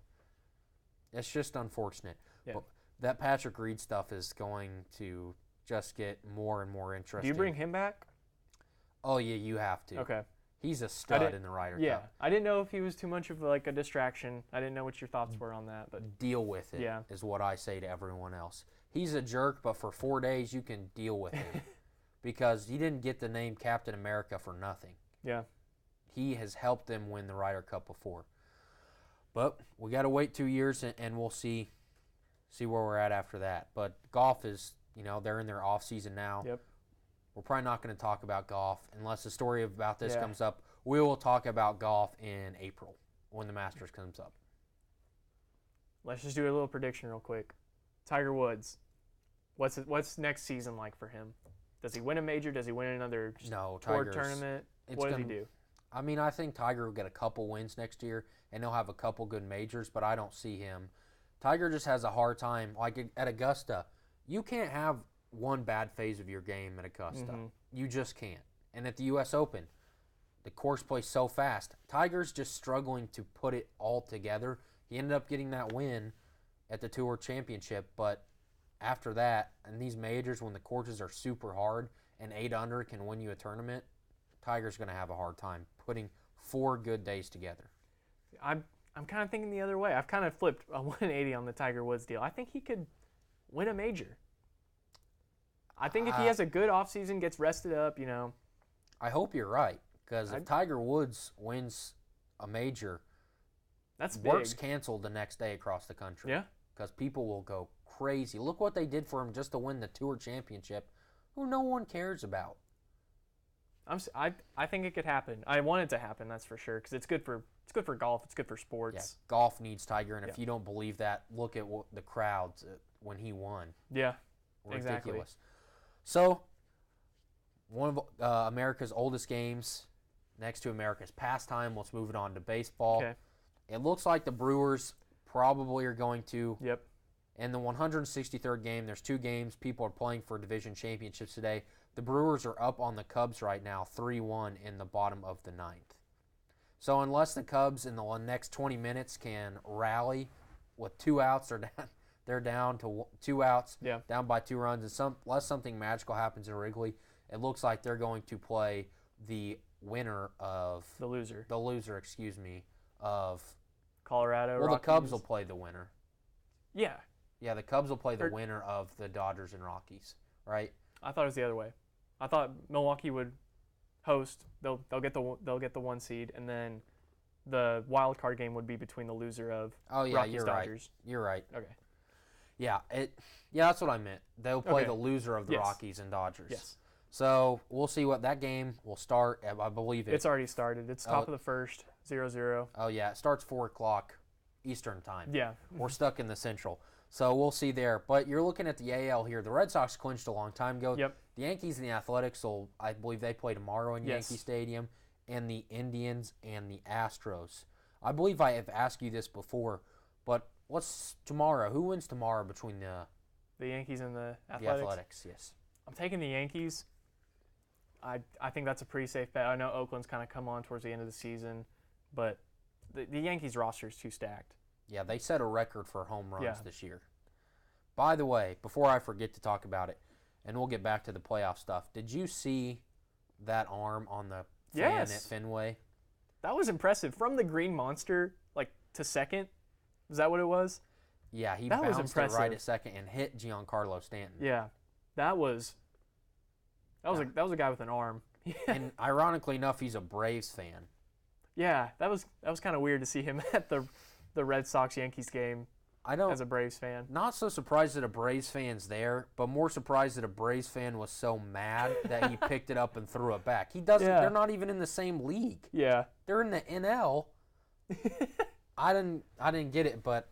It's just unfortunate. Yeah. But that Patrick Reed stuff is going to just get more and more interesting. Do you bring him back? Oh, yeah, you have to. Okay. He's a stud in the Ryder Cup. Yeah. I didn't know if he was too much of like a distraction. I didn't know what your thoughts were on that. But deal with it is what I say to everyone else. He's a jerk, but for 4 days you can deal with it because he didn't get the name Captain America for nothing. Yeah. He has helped them win the Ryder Cup before. But we got to wait 2 years, and we'll see where we're at after that. But golf is, they're in their off season now. Yep. We're probably not going to talk about golf unless a story about this comes up. We will talk about golf in April when the Masters comes up. Let's just do a little prediction real quick. Tiger Woods, what's next season like for him? Does he win a major? Does he win another tour tournament? What does he do? I mean, I think Tiger will get a couple wins next year, and he'll have a couple good majors, but I don't see him. Tiger just has a hard time. Like at Augusta, you can't have one bad phase of your game at Augusta. Mm-hmm. You just can't. And at the U.S. Open, the course plays so fast. Tiger's just struggling to put it all together. He ended up getting that win at the Tour Championship, but after that, in these majors, when the courses are super hard and 8 under can win you a tournament, Tiger's going to have a hard time putting 4 good days together. I'm kind of thinking the other way. I've kind of flipped a 180 on the Tiger Woods deal. I think he could win a major. I think if he has a good offseason, gets rested up, I hope you're right, because if Tiger Woods wins a major, that's big. Work's canceled the next day across the country. Yeah. Because people will go crazy. Look what they did for him just to win the Tour Championship, who no one cares about. I think it could happen. I want it to happen, that's for sure, because it's good for golf. It's good for sports. Yeah, golf needs Tiger, and if you don't believe that, look at the crowds when he won. Yeah, ridiculous. Exactly. So, one of America's oldest games, next to America's pastime. Let's move it on to baseball. Okay. It looks like the Brewers probably are going to. Yep. In the 163rd game, there's 2 games. People are playing for division championships today. The Brewers are up on the Cubs right now, 3-1 in the bottom of the 9th. So unless the Cubs in the next 20 minutes can rally with 2 outs, they're down to 2 outs, down by 2 runs, and unless something magical happens in Wrigley, it looks like they're going to play the winner of the loser, of Colorado. Well, Rockies. The Cubs will play the winner. Yeah. Yeah, the Cubs will play the winner of the Dodgers and Rockies, right? I thought it was the other way. I thought Milwaukee would host. They'll get the 1 seed, and then the wild card game would be between the loser of Rockies Dodgers. Right. You're right. Okay. Yeah, that's what I meant. They'll play the loser of the Rockies and Dodgers. Yes. So we'll see what that game will start. I believe it's already started. It's top of the first. 0-0. Oh, yeah. It starts 4 o'clock Eastern time. Yeah. We're stuck in the Central. So we'll see there. But you're looking at the AL here. The Red Sox clinched a long time ago. Yep. The Yankees and the Athletics I believe they play tomorrow in Yes. Yankee Stadium. And the Indians and the Astros. I believe I have asked you this before, but what's tomorrow? Who wins tomorrow between The Yankees and the Athletics? the Athletics? Yes. I'm taking the Yankees. I think that's a pretty safe bet. I know Oakland's kind of come on towards the end of the season, but the Yankees roster is too stacked. Yeah, they set a record for home runs Yeah. this year. By the way, before I forget to talk about it, and we'll get back to the playoff stuff, did you see that arm on the fan Yes. at Fenway? That was impressive. From the Green Monster, like, to second. Is that what it was? Yeah, he That was bounced it right impressive. at second and hit Giancarlo Stanton. Yeah. That was a guy with an arm. And ironically enough, he's a Braves fan. Yeah, that was kind of weird to see him at the Red Sox Yankees game I don't. as a Braves fan. Not so surprised that a Braves fan's there, but more surprised that a Braves fan was so mad that he picked it up and threw it back. He doesn't. Yeah. They're not even in the same league. Yeah. They're in the NL. I didn't get it, but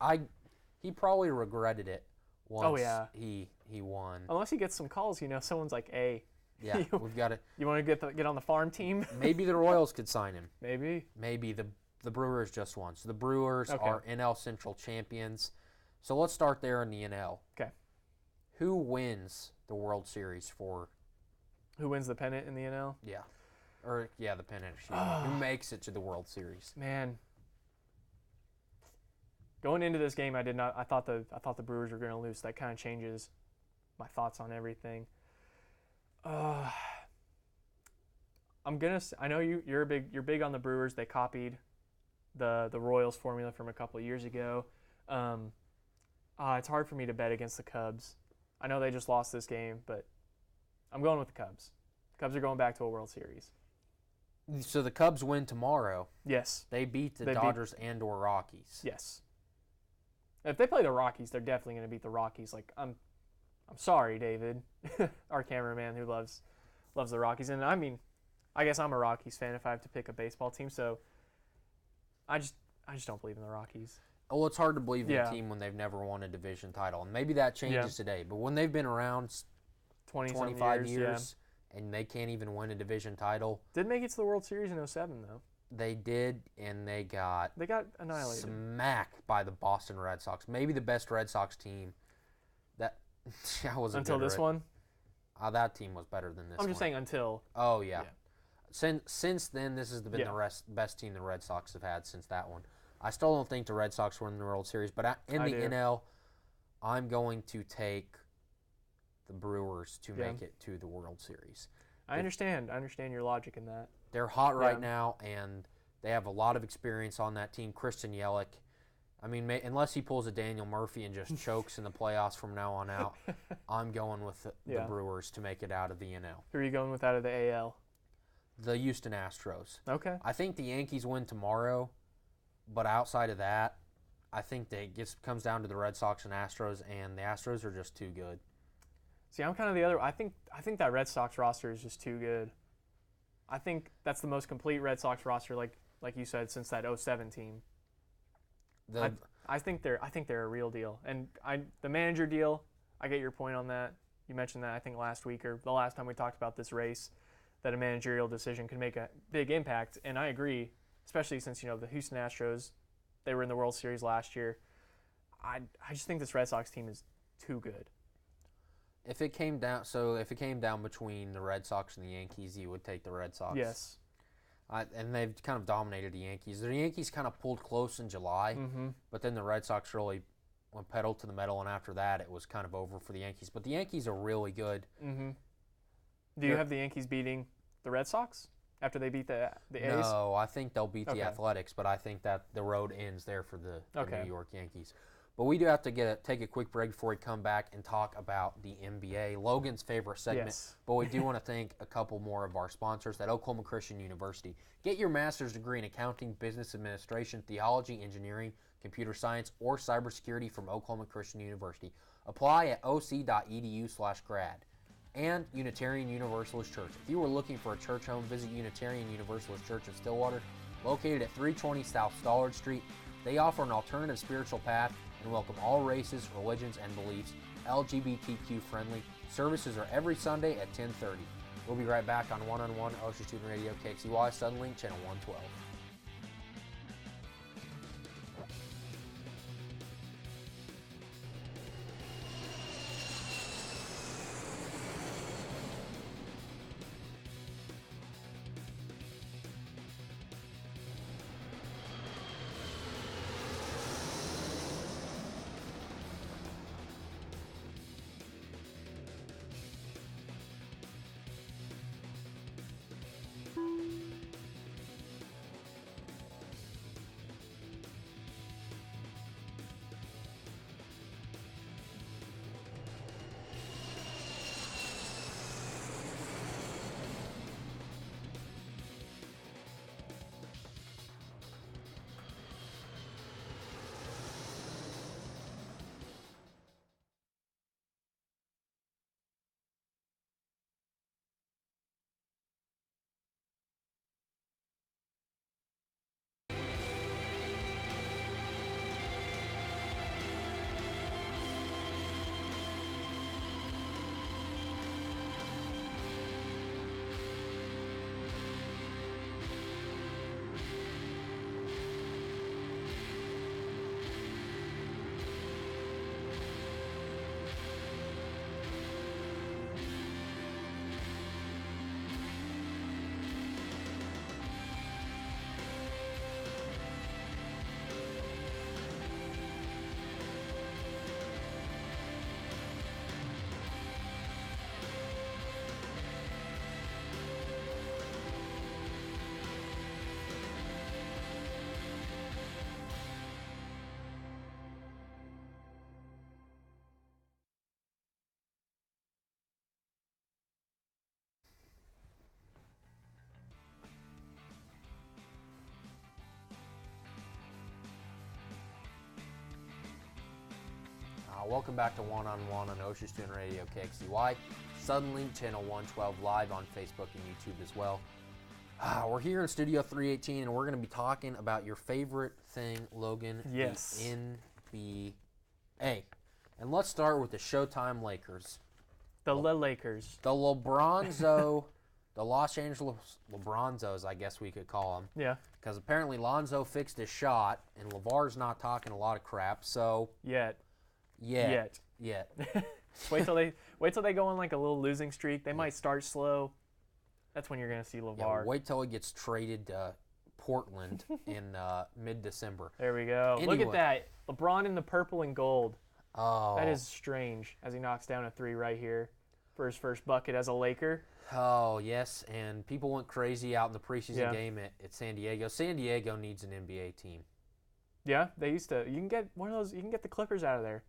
he probably regretted it once yeah. he won. Unless he gets some calls, someone's like, "Hey, Yeah, we've got it. you want to get on the farm team?" Maybe the Royals could sign him. Maybe. Maybe the Brewers just won. So the Brewers Okay. are NL Central champions. So let's start there in the NL. Okay. Who wins the World Series for? Who wins the pennant in the NL? Yeah, the pennant. Excuse me. Who makes it to the World Series? Man. Going into this game, I thought the Brewers were going to lose. That kind of changes my thoughts on everything. I know you're big on the Brewers. They copied the Royals formula from a couple of years ago. It's hard for me to bet against the Cubs. I know they just lost this game, but I'm going with the Cubs. The Cubs are going back to a World Series. So the Cubs win tomorrow. Yes. They beat the Dodgers and/or Rockies. Yes. If they play the Rockies, they're definitely going to beat the Rockies. Like, I'm sorry, David, our cameraman who loves the Rockies. And I mean, I guess I'm a Rockies fan if I have to pick a baseball team. So I just don't believe in the Rockies. Well, it's hard to believe in Yeah. a team when they've never won a division title, and maybe that changes today. But when they've been around 25 years and they can't even win a division title, Did make it to the World Series in 2007 though. they did, and they got Annihilated. smacked by the Boston Red Sox. Maybe the best Red Sox team. That wasn't Until this one. That team was better than this. I'm just one. saying until. Oh yeah. Since then, this has been Yeah. the best team the Red Sox have had since that one. I still don't think the Red Sox win the World Series, but in the do. NL, I'm going to take the Brewers to Yeah. make it to the World Series. I understand your logic in that. They're hot right Yeah. now, and they have a lot of experience on that team. Christian Yelich, I mean, unless he pulls a Daniel Murphy and just chokes in the playoffs from now on out, I'm going with the Yeah. Brewers to make it out of the NL. Who are you going with out of the AL? The Houston Astros. Okay. I think the Yankees win tomorrow, but outside of that, I think that it comes down to the Red Sox and Astros, and the Astros are just too good. See, I'm kind of the other. I think that Red Sox roster is just too good. I think that's the most complete Red Sox roster, like you said, since that 2007 team. I think they're a real deal, and the manager deal. I get your point on that. You mentioned that I think last week or the last time we talked about this race, that a managerial decision can make a big impact, and I agree. Especially since the Houston Astros, they were in the World Series last year. I just think this Red Sox team is too good. If it came down between the Red Sox and the Yankees, you would take the Red Sox. Yes. And they've kind of dominated the Yankees. The Yankees kind of pulled close in July, but then the Red Sox really went pedal to the metal, and after that, it was kind of over for the Yankees. But the Yankees are really good. Mm-hmm. Do you have the Yankees beating the Red Sox after they beat the A's? No, I think they'll beat Okay. the Athletics, but I think that the road ends there for the Okay. New York Yankees. But we do have to take a quick break before we come back and talk about the NBA, Logan's favorite segment. Yes. But we do want to thank a couple more of our sponsors at Oklahoma Christian University. Get your master's degree in accounting, business administration, theology, engineering, computer science, or cybersecurity from Oklahoma Christian University. Apply at oc.edu/grad. And Unitarian Universalist Church. If you were looking for a church home, visit Unitarian Universalist Church of Stillwater Located at 320 South Stollard Street, they offer an alternative spiritual path and welcome all races, religions, and beliefs. LGBTQ friendly. Services are every Sunday at 10:30. We'll be right back on One Ocean Student Radio, KXUY, Suddenlink, Channel 112. Welcome back to One on Ocean Student Radio, KXUY, Suddenlink, Channel 112, live on Facebook and YouTube as well. We're here in Studio 318, and we're going to be talking about your favorite thing, Logan, yes, the NBA. And let's start with the Showtime Lakers. The Lakers. The LeBronzo, the Los Angeles LeBronzos, I guess we could call them. Yeah. Because apparently Lonzo fixed his shot, and LeVar's not talking a lot of crap, so... Yet. wait till they go on like a little losing streak. They might start slow. That's when you're gonna see LeVar. Yeah, wait till he gets traded to Portland in mid-December. There we go. Anyway. Look at that. LeBron in the purple and gold. Oh, that is strange. As he knocks down a three right here for his first bucket as a Laker. Oh yes, and people went crazy out in the preseason game at San Diego. San Diego needs an NBA team. Yeah, they used to. You can get one of those. You can get the Clippers out of there.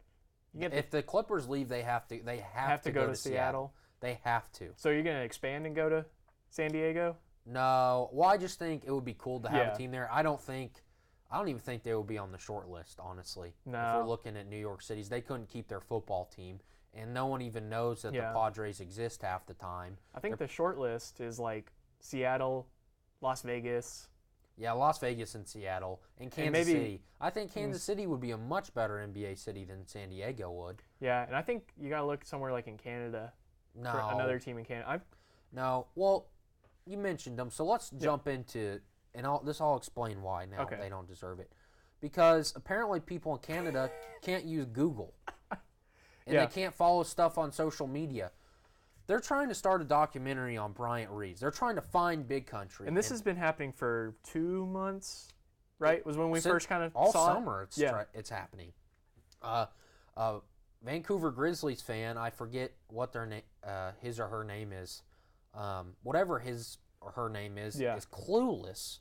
If the Clippers leave, they have to. They have to go to Seattle. They have to. So you're gonna expand and go to San Diego? No. Well, I just think it would be cool to have a team there. I don't even think they would be on the short list, honestly. No. If we're looking at New York Cities, they couldn't keep their football team, and no one even knows that the Padres exist half the time. I think the short list is like Seattle, Las Vegas. Yeah, Las Vegas and Seattle and Kansas City. I think Kansas City would be a much better NBA city than San Diego would. Yeah, and I think you got to look somewhere like in Canada. No. For another team in Canada. No. Well, you mentioned them, so let's jump into, and I'll explain why now they don't deserve it. Because apparently people in Canada can't use Google. And they can't follow stuff on social media. They're trying to start a documentary on Bryant Reeves. They're trying to find Big Country. And this has been happening for 2 months, right? Was when we first kind of all saw summer. It's happening. Vancouver Grizzlies fan, I forget what their name, his or her name is. Whatever his or her name is clueless.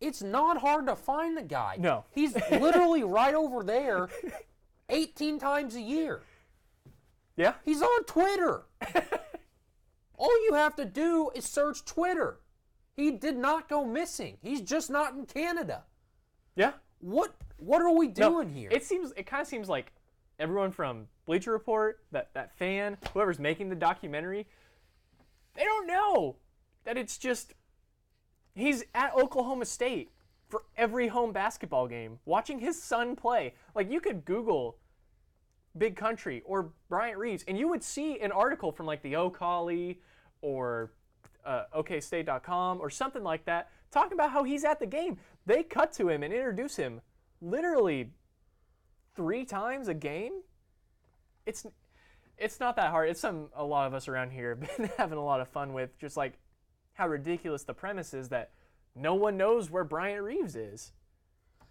It's not hard to find the guy. No, he's literally right over there, 18 times a year. Yeah, he's on Twitter. All you have to do is search Twitter. He did not go missing. He's just not in Canada. Yeah. What are we doing here? It kind of seems like everyone from Bleacher Report, that fan, whoever's making the documentary, they don't know that it's just He's at Oklahoma State for every home basketball game, watching his son play. Like, you could Google Big Country or Bryant Reeves, and you would see an article from like the O'Colly or OKState.com or something like that talking about how he's at the game. They cut to him and introduce him literally 3 times a game. It's not that hard. It's a lot of us around here have been having a lot of fun with, just like how ridiculous the premise is that no one knows where Bryant Reeves is.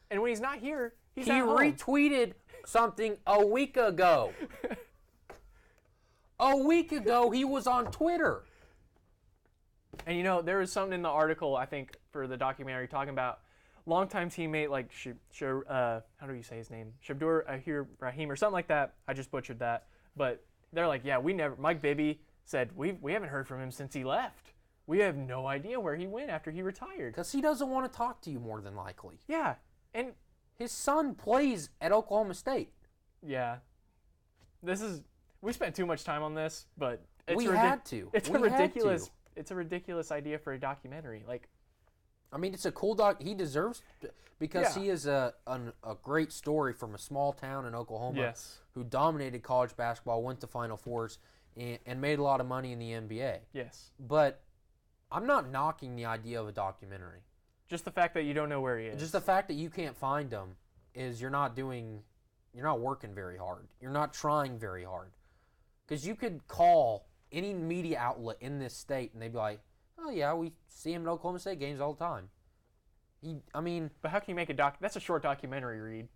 And when he's not here, he's he at home. retweeted something a week ago. A week ago, he was on Twitter. And you know, there was something in the article, I think, for the documentary talking about longtime teammate like how do you say his name? Shabdur Ahir Rahim or something like that. I just butchered that. But they're like, yeah, Mike Bibby said we haven't heard from him since he left. We have no idea where he went after he retired. Because he doesn't want to talk to you, more than likely. Yeah. And his son plays at Oklahoma State. yeah. We spent too much time on this, but it's It's a ridiculous idea for a documentary. Like, I mean, it's a cool doc. He deserves, because he is a great story from a small town in Oklahoma. Yes. Who dominated college basketball, went to Final Fours, and made a lot of money in the NBA. Yes. But I'm not knocking the idea of a documentary. Just the fact that you don't know where he is. Just the fact that you can't find him is you're not working very hard. You're not trying very hard. Because you could call any media outlet in this state and they'd be like, oh yeah, we see him at Oklahoma State games all the time. But how can you make that's a short documentary, Reed.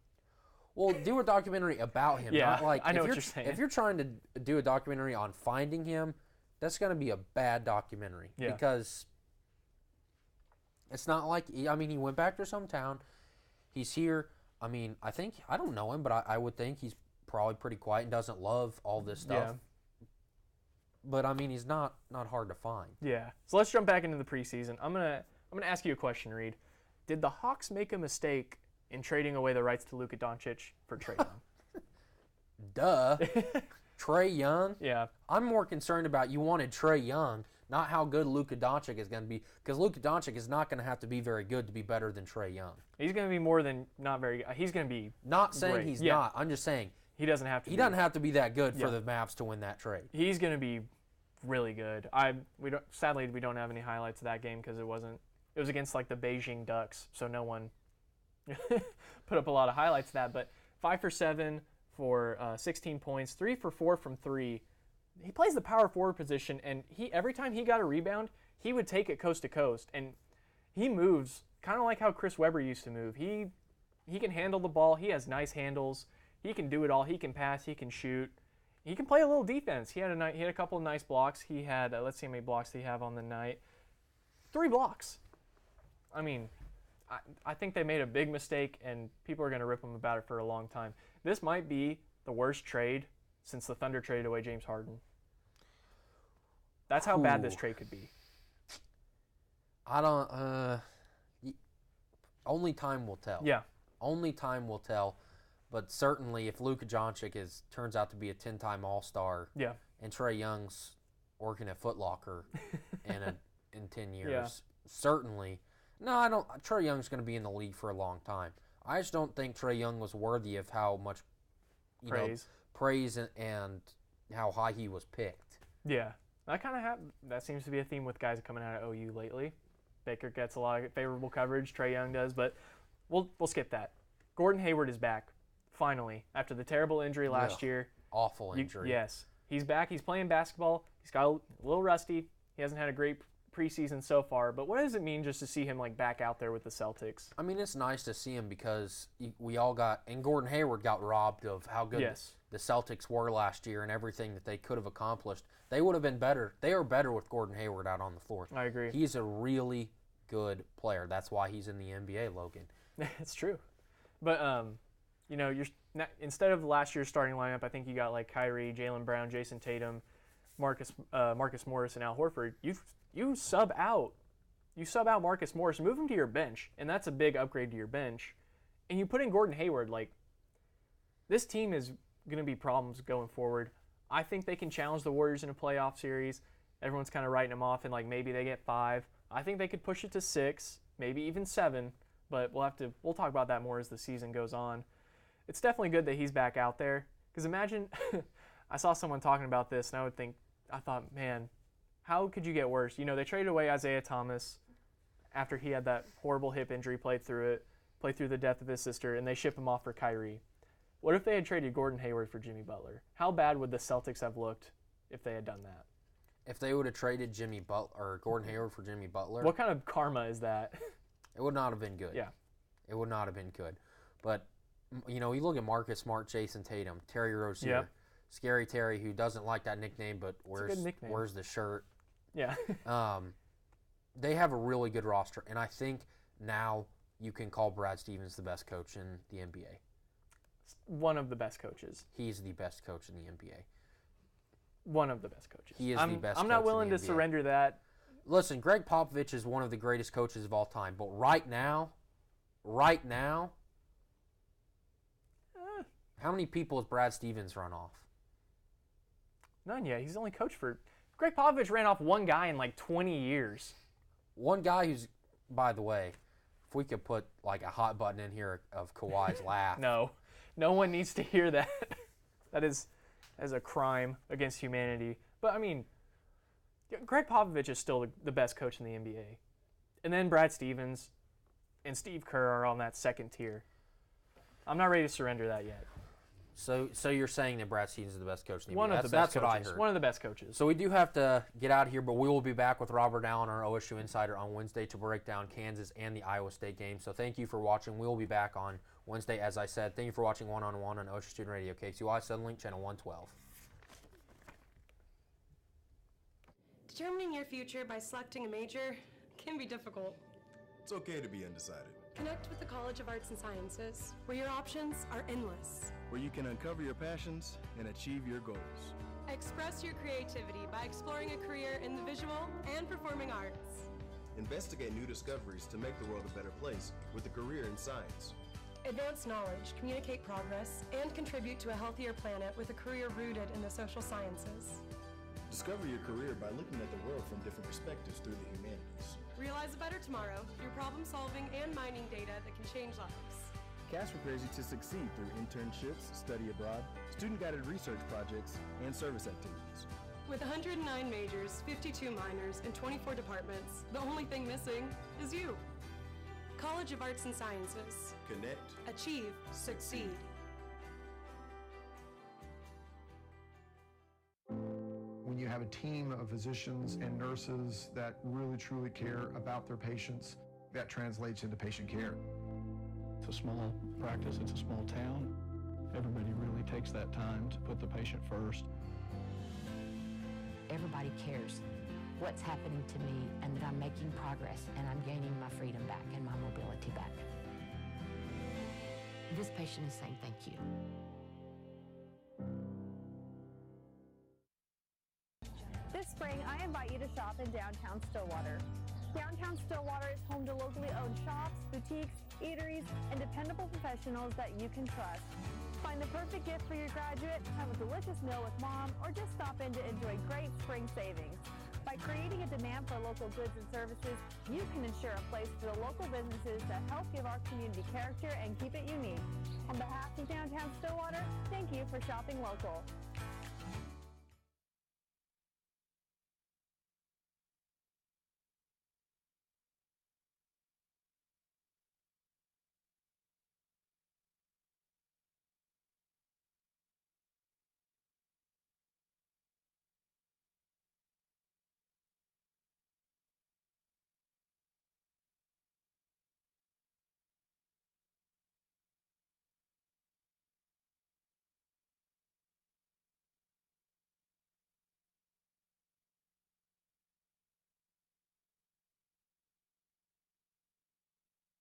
Well, do a documentary about him. Yeah, not like, I know what you're saying. If you're trying to do a documentary on finding him, that's going to be a bad documentary. Yeah. Because it's not like, he went back to some town. He's here. I don't know him, but I would think he's probably pretty quiet and doesn't love all this stuff. Yeah. But he's not hard to find. Yeah. So let's jump back into the preseason. I'm gonna ask you a question, Reed. Did the Hawks make a mistake in trading away the rights to Luka Doncic for Trae Young? Duh. Trae Young? Yeah. I'm more concerned about you wanted Trae Young, not how good Luka Doncic is going to be, because Luka Doncic is not going to have to be very good to be better than Trae Young. He's going to be more than not very good. He's going to be not saying great. he's not. I'm just saying he doesn't have to. He doesn't have to be that good for the Mavs to win that trade. He's going to be really good. Sadly, we don't have any highlights of that game because it was against like the Beijing Ducks, so no one put up a lot of highlights of that. But 5 for 7 for 16 points, 3 for 4 from 3. He plays the power forward position, and every time he got a rebound, he would take it coast to coast, and he moves kind of like how Chris Webber used to move. He can handle the ball. He has nice handles. He can do it all. He can pass. He can shoot. He can play a little defense. He had a couple of nice blocks. He had let's see how many blocks did he have on the night. 3 blocks. I think they made a big mistake, and people are going to rip them about it for a long time. This might be the worst trade since the Thunder traded away James Harden. That's how bad this trade could be. Only time will tell. Yeah. Only time will tell. But certainly if Luka Doncic turns out to be a 10-time All-Star, and Trae Young's working at Foot Locker in 10 years, certainly. No, I don't. Trae Young's going to be in the league for a long time. I just don't think Trae Young was worthy of how much praise and how high he was picked. Yeah. That seems to be a theme with guys coming out of OU lately. Baker gets a lot of favorable coverage. Trae Young does, but we'll skip that. Gordon Hayward is back, finally, after the terrible injury last year. Awful injury. Yes. He's back. He's playing basketball. He's got a little rusty. He hasn't had a great preseason so far, but what does it mean just to see him back out there with the Celtics? It's nice to see him because we all and Gordon Hayward got robbed of how good the Celtics were last year and everything that they could have accomplished. They would have been better. They are better with Gordon Hayward out on the floor. I agree. He's a really good player. That's why he's in the NBA, Logan. It's true. But, instead of last year's starting lineup, I think you got Kyrie, Jaylen Brown, Jason Tatum, Marcus Morris, and Al Horford. You sub out Marcus Morris, move him to your bench, and that's a big upgrade to your bench. And you put in Gordon Hayward. This team is going to be problems going forward. I think they can challenge the Warriors in a playoff series. Everyone's kind of writing them off, and maybe they get 5. I think they could push it to 6, maybe even 7, but we'll talk about that more as the season goes on. It's definitely good that he's back out there, because imagine, I saw someone talking about this, and I thought, man, how could you get worse? You know, they traded away Isaiah Thomas after he had that horrible hip injury, played through the death of his sister, and they ship him off for Kyrie. What if they had traded Gordon Hayward for Jimmy Butler? How bad would the Celtics have looked if they had done that? If they would have traded Jimmy Butler or Gordon Hayward for Jimmy Butler, what kind of karma is that? It would not have been good. Yeah, it would not have been good. But you know, you look at Marcus Smart, Jason Tatum, Terry Rozier, Scary Terry, who doesn't like that nickname, but wears the shirt. Yeah. They have a really good roster, and I think now you can call Brad Stevens the best coach in the NBA. One of the best coaches. He's the best coach in the NBA. One of the best coaches. He is the best coach I'm not willing to surrender that. Listen, Greg Popovich is one of the greatest coaches of all time, but right now, how many people has Brad Stevens run off? None yet. He's only coached for... Greg Popovich ran off one guy in like 20 years. One guy who's, by the way, if we could put like a hot button in here of Kawhi's laugh. No one needs to hear that. That is a crime against humanity. But I mean, Greg Popovich is still the best coach in the NBA. And then Brad Stevens and Steve Kerr are on that second tier. I'm not ready to surrender that yet. So you're saying that Brad Stevens is the best coach in the NBA? One of the best coaches. What I heard. One of the best coaches. So we do have to get out of here, but we will be back with Robert Allen, our OSU Insider, on Wednesday to break down Kansas and the Iowa State game. So thank you for watching. We will be back on Wednesday, as I said. Thank you for watching One-on-One on OSU Student Radio, KXUI, Suddenlink, Channel 112. Determining your future by selecting a major can be difficult. It's okay to be undecided. Connect with the College of Arts and Sciences, where your options are endless. Where you can uncover your passions and achieve your goals. Express your creativity by exploring a career in the visual and performing arts. Investigate new discoveries to make the world a better place with a career in science. Advance knowledge, communicate progress, and contribute to a healthier planet with a career rooted in the social sciences. Discover your career by looking at the world from different perspectives through the humanities. Realize a better tomorrow through problem solving and mining data that can change lives. CAS prepares you to succeed through internships, study abroad, student-guided research projects, and service activities. With 109 majors, 52 minors, and 24 departments, the only thing missing is you. College of Arts and Sciences. Connect. Achieve. Succeed. When you have a team of physicians and nurses that really truly care about their patients, that translates into patient care. It's a small practice, it's a small town. Everybody really takes that time to put the patient first. Everybody cares what's happening to me and that I'm making progress and I'm gaining my freedom back and my mobility back. This patient is saying thank you. This spring, I invite you to shop in downtown Stillwater. Downtown Stillwater is home to locally owned shops, boutiques, eateries, and dependable professionals that you can trust. Find the perfect gift for your graduate, have a delicious meal with mom, or just stop in to enjoy great spring savings. By creating a demand for local goods and services, you can ensure a place for the local businesses that help give our community character and keep it unique. On behalf of downtown Stillwater, thank you for shopping local.